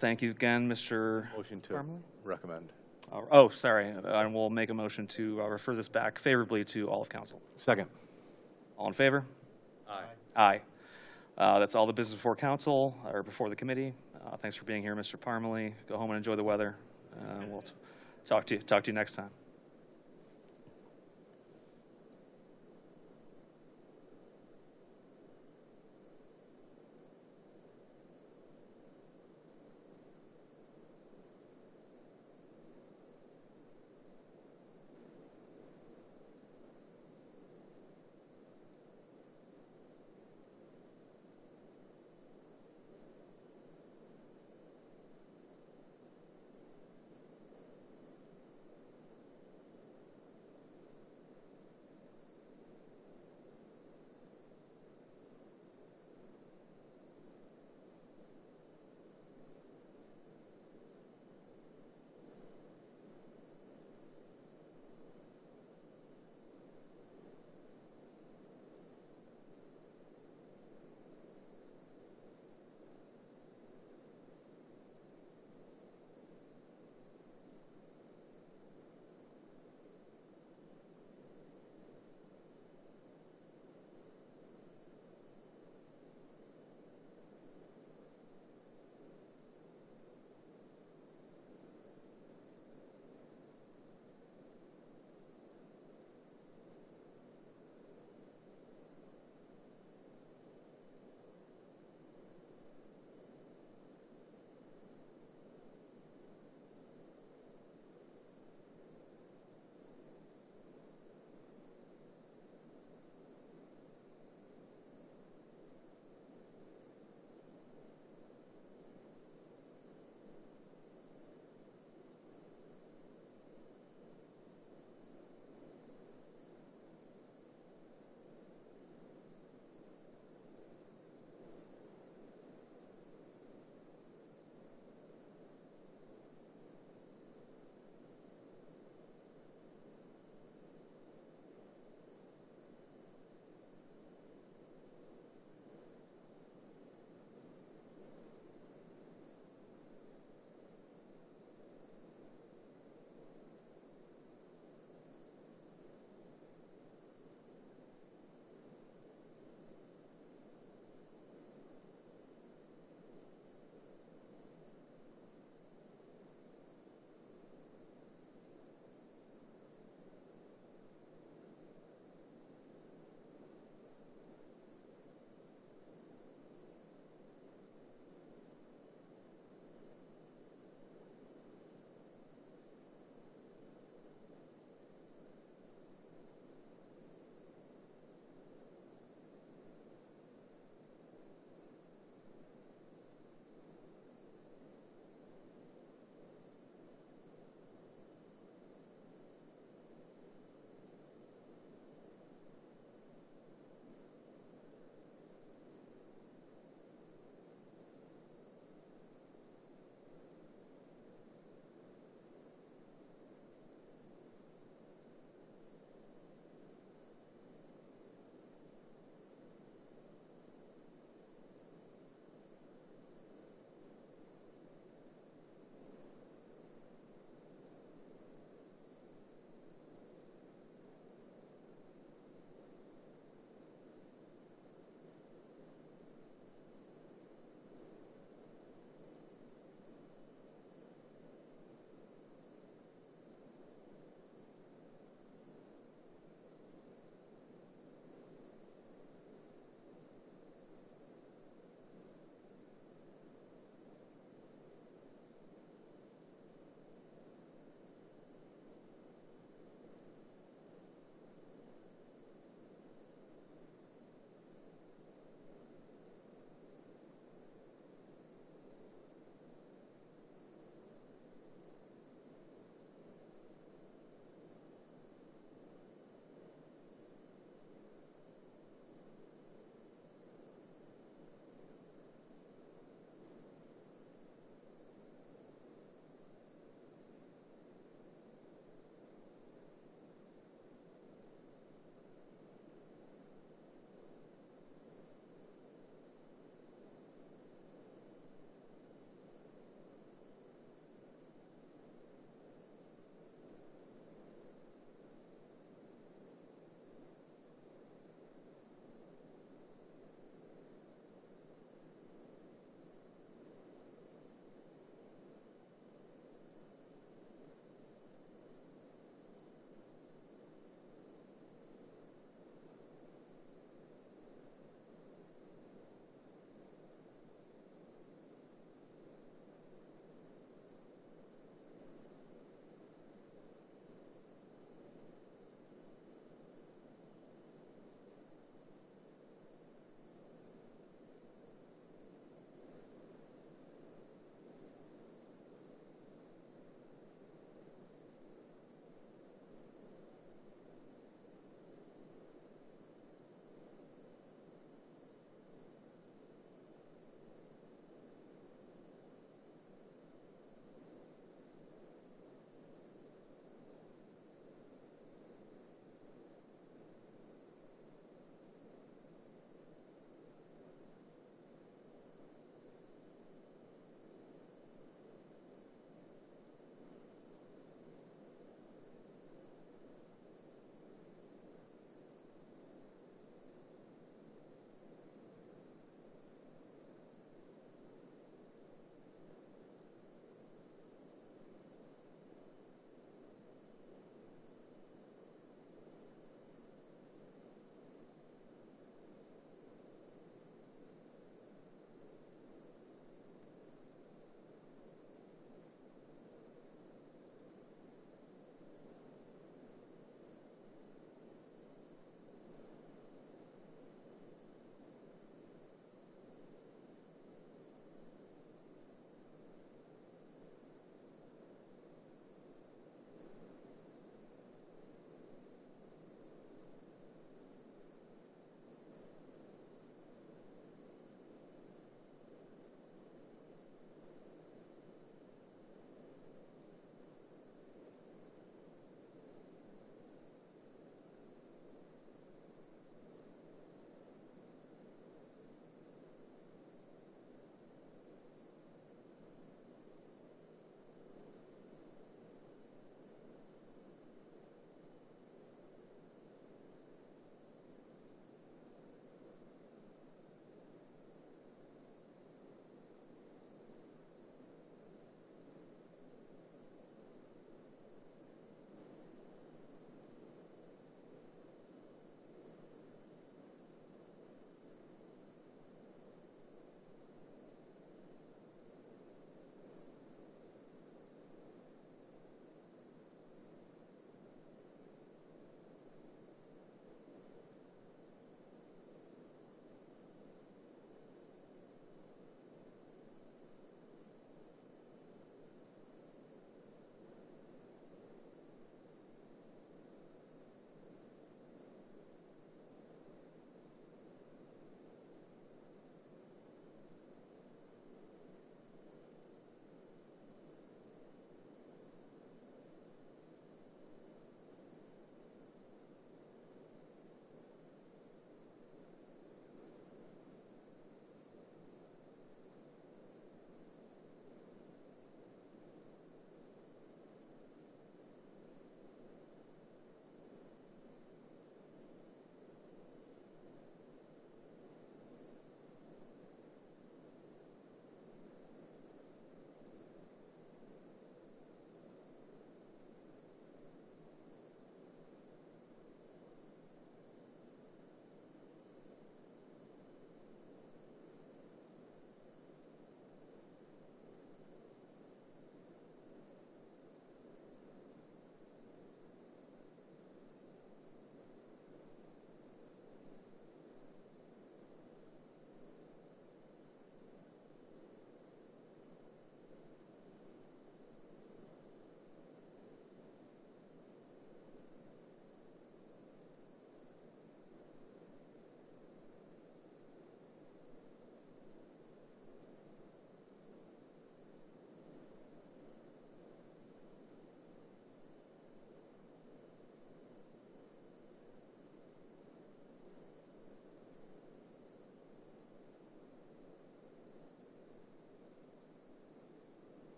I: Thank you again, Mr.
L: Motion to
I: Parmalee.
L: recommend.
I: Oh, sorry. I will make a motion to refer this back favorably to all of council.
L: Second.
I: All in favor?
L: Aye.
I: Aye. That's all the business before council, or before the committee. Thanks for being here, Mr. Parmalee. Go home and enjoy the weather. We'll talk to you next time.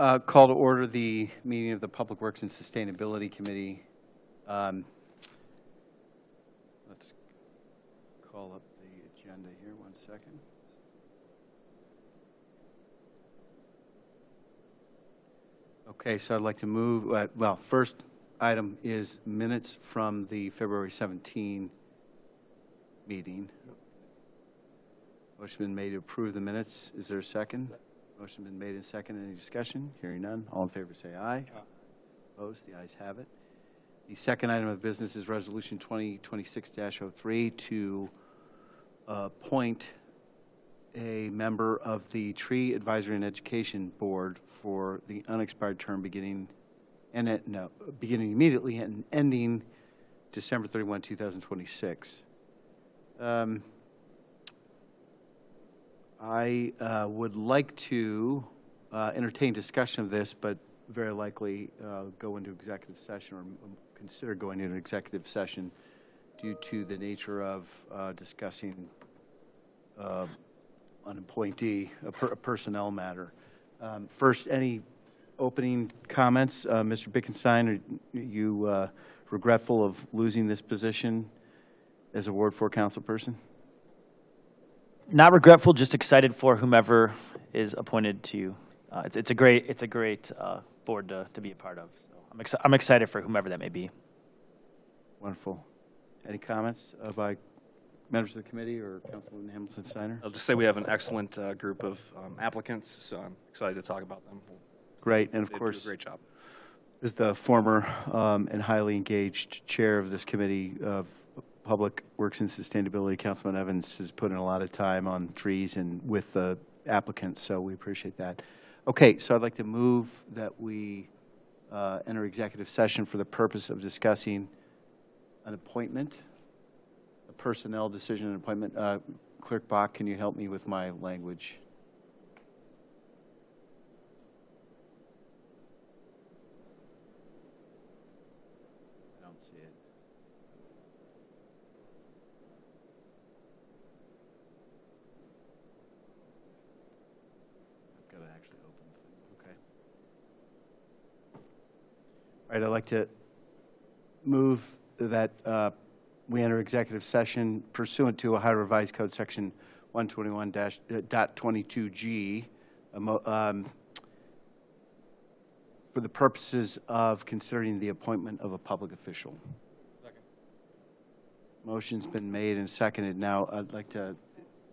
J: Call to order the meeting of the Public Works and Sustainability Committee. Let's call up the agenda here, 1 second. Okay, so I'd like to move, well, first item is minutes from the February 17 meeting. Motion been made to approve the minutes. Is there a second? Motion been made and second. Any discussion? Hearing none. All in favor say aye. Opposed? The ayes have it. The second item of business is Resolution 2026-03 to appoint a member of the Tree Advisory and Education Board for the unexpired term beginning immediately and ending December 31, 2026. I would like to entertain discussion of this, but very likely go into executive session or consider going into executive session due to the nature of discussing an appointee, a personnel matter. First, any opening comments? Mr. Bickenstein, are you regretful of losing this position as a Ward 4 councilperson?
D: Not regretful, just excited for whomever is appointed to. It's a great board to be a part of. So I'm excited for whomever that may be.
J: Wonderful. Any comments by members of the committee or Councilman Hamilton Steiner?
I: I'll just say we have an excellent group of applicants, so I'm excited to talk about them.
J: Great, and of
I: They do
J: course,
I: a great job.
J: as the former and highly engaged chair of this committee of Public Works and Sustainability, Councilman Evans has put in a lot of time on trees and with the applicants, so we appreciate that. Okay, so I'd like to move that we enter executive session for the purpose of discussing an appointment, a personnel decision and appointment. Clerk Bach, can you help me with my language? I don't see it. I've got to actually open the thing. Okay. All right, I'd like to move that we enter executive session pursuant to Ohio Revised Code Section 121.22G for the purposes of considering the appointment of a public official. Second. Motion's been made and seconded. Now, I'd like to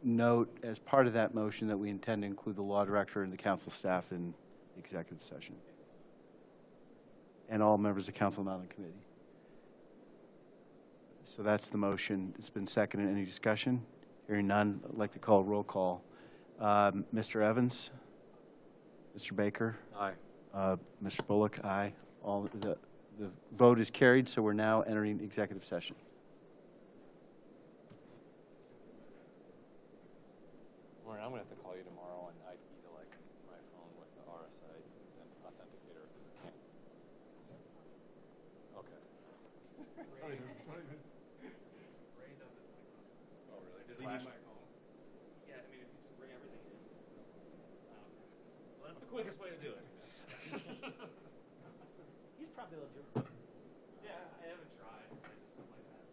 J: note as part of that motion that we intend to include the law director and the council staff in the executive session, and all members of council not on the committee. So that's the motion. It's been seconded. Any discussion? Hearing none, I'd like to call a roll call. Mr. Evans? Mr. Baker?
I: Aye.
J: Mr. Bullock? Aye. All the vote is carried, so we're now entering executive session.
L: Warren, I'm going to have to call you tomorrow on ID to like my phone with the RSA and authenticator. Okay. Ray doesn't like phone. Oh, really? Does he need my phone? Yeah, I mean, if you just bring everything in. Well, that's the quickest way to do it.
D: He's probably legit.
L: Yeah, I haven't tried. I just something like that.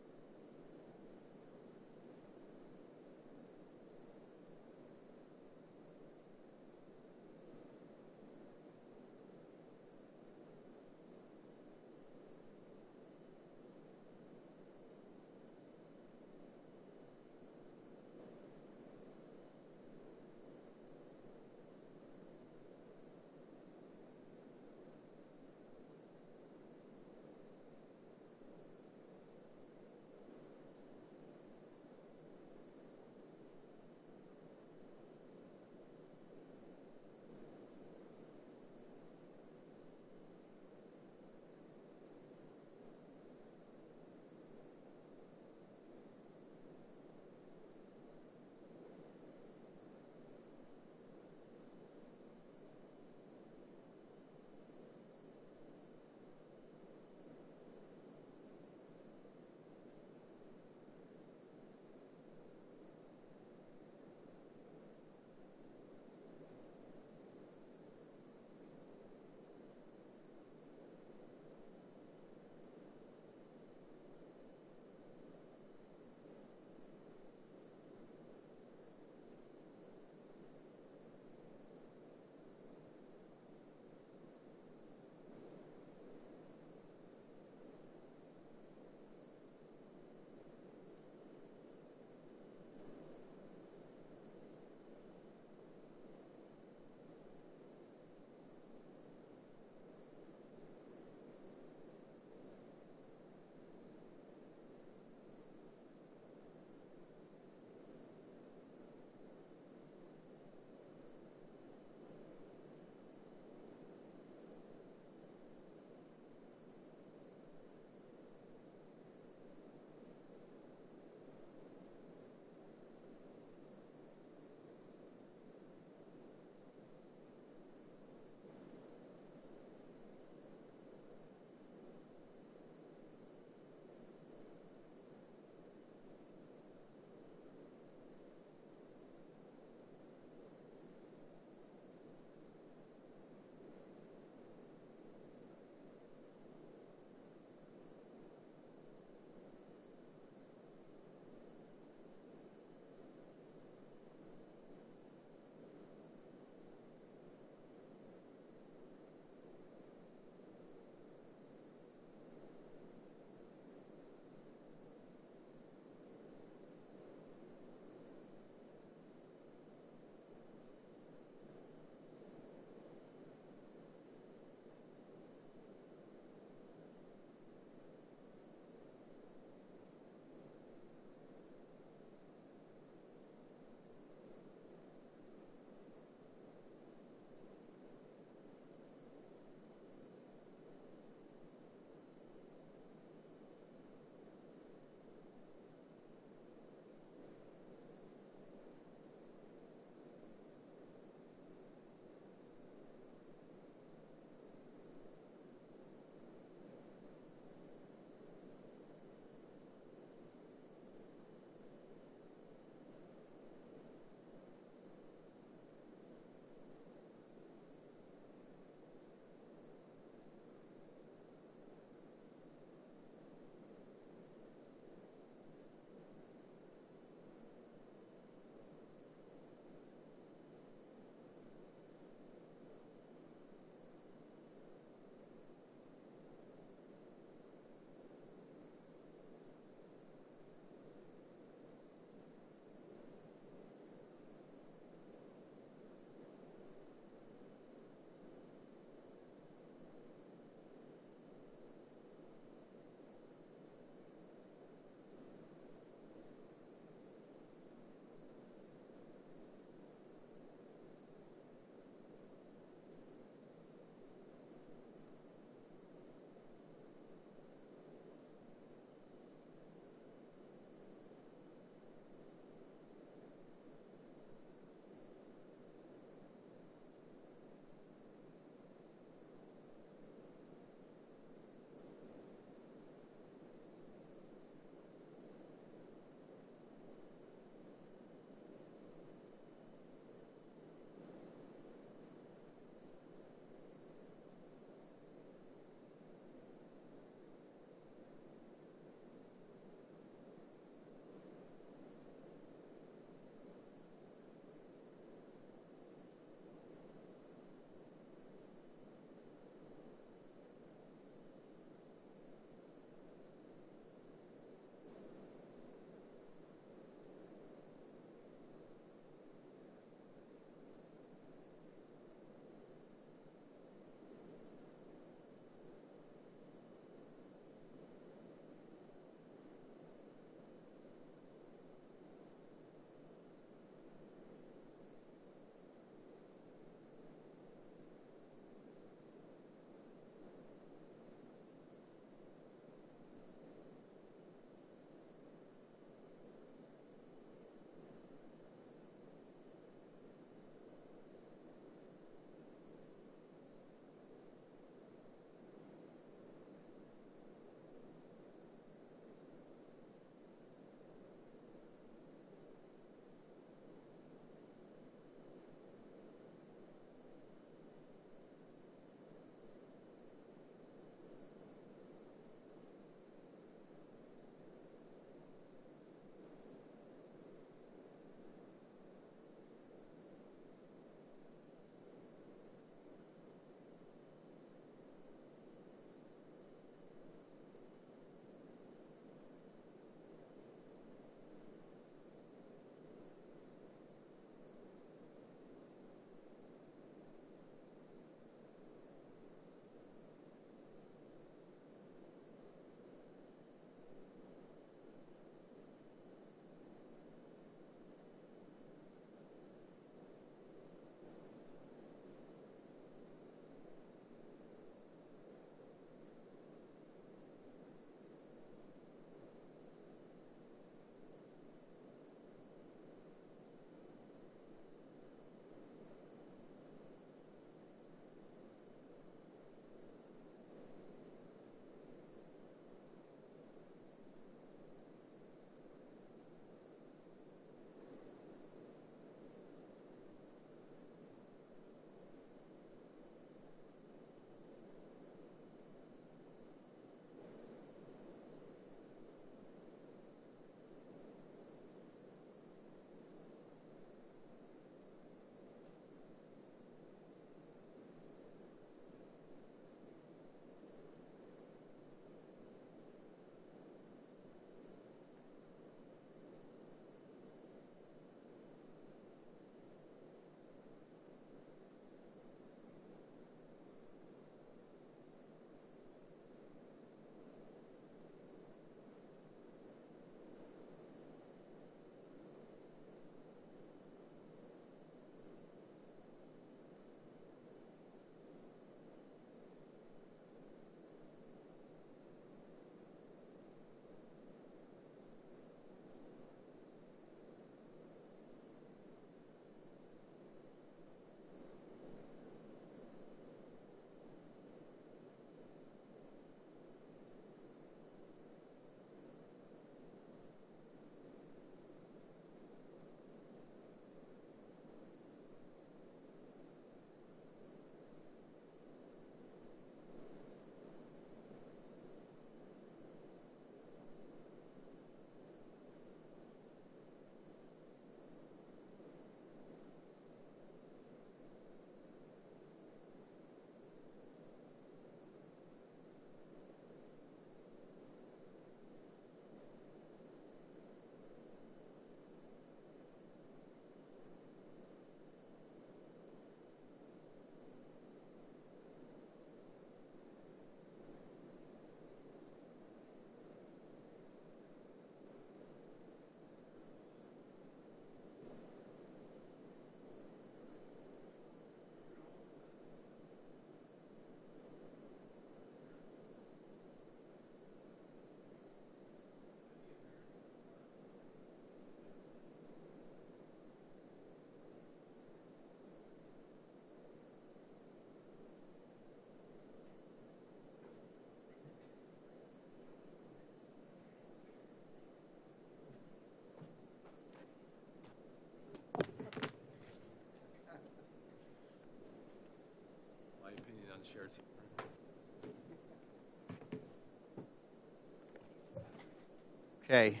J: Okay.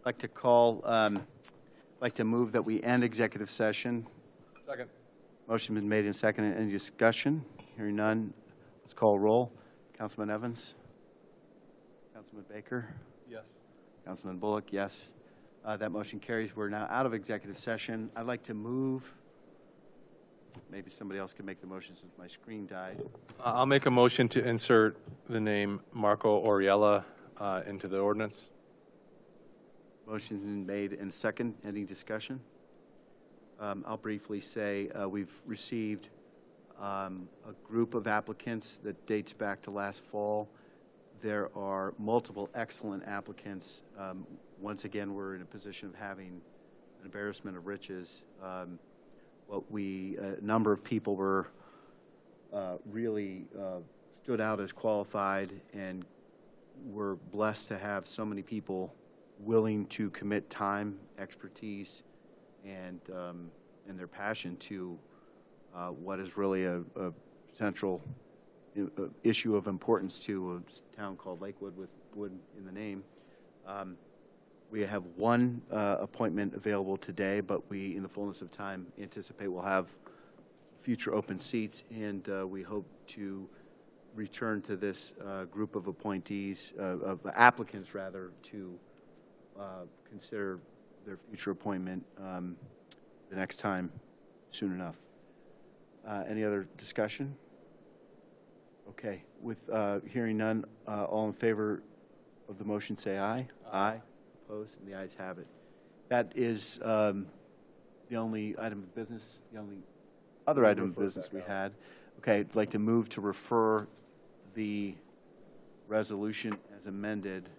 J: I'd like to move that we end executive session.
L: Second.
J: Motion been made and seconded. Any discussion? Hearing none. Let's call roll. Councilman Evans? Councilman Baker?
L: Yes.
J: Councilman Bullock, yes. That motion carries. We're now out of executive session. I'd like to move, maybe somebody else can make the motion since my screen died.
L: I'll make a motion to insert the name Marco Oriella into the ordinance.
J: Motion's been made and second. Any discussion? I'll briefly say we've received a group of applicants that dates back to last fall. There are multiple excellent applicants. Once again, we're in a position of having an embarrassment of riches. A number of people were really stood out as qualified, and we're blessed to have so many people willing to commit time, expertise, and their passion to what is really a central issue of importance to a town called Lakewood with wood in the name. We have one appointment available today, but we, in the fullness of time, anticipate we'll have future open seats, and we hope to return to this group of appointees, of applicants rather, to consider their future appointment the next time soon enough. Any other discussion? Okay. With hearing none, all in favor of the motion say aye. Aye. Opposed? And the ayes have it. That is the only item of business, the only other item of business we had. Okay. I'd like to move to refer the resolution as amended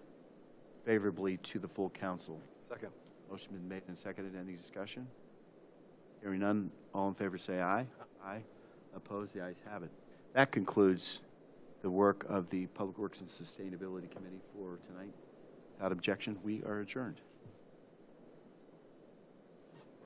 J: favorably to the full council.
L: Second.
J: Motion been made and seconded. Any discussion? Hearing none, all in favor say aye. Aye. Opposed? The ayes have it. That concludes the work of the Public Works and Sustainability Committee for tonight. Without objection, we are adjourned.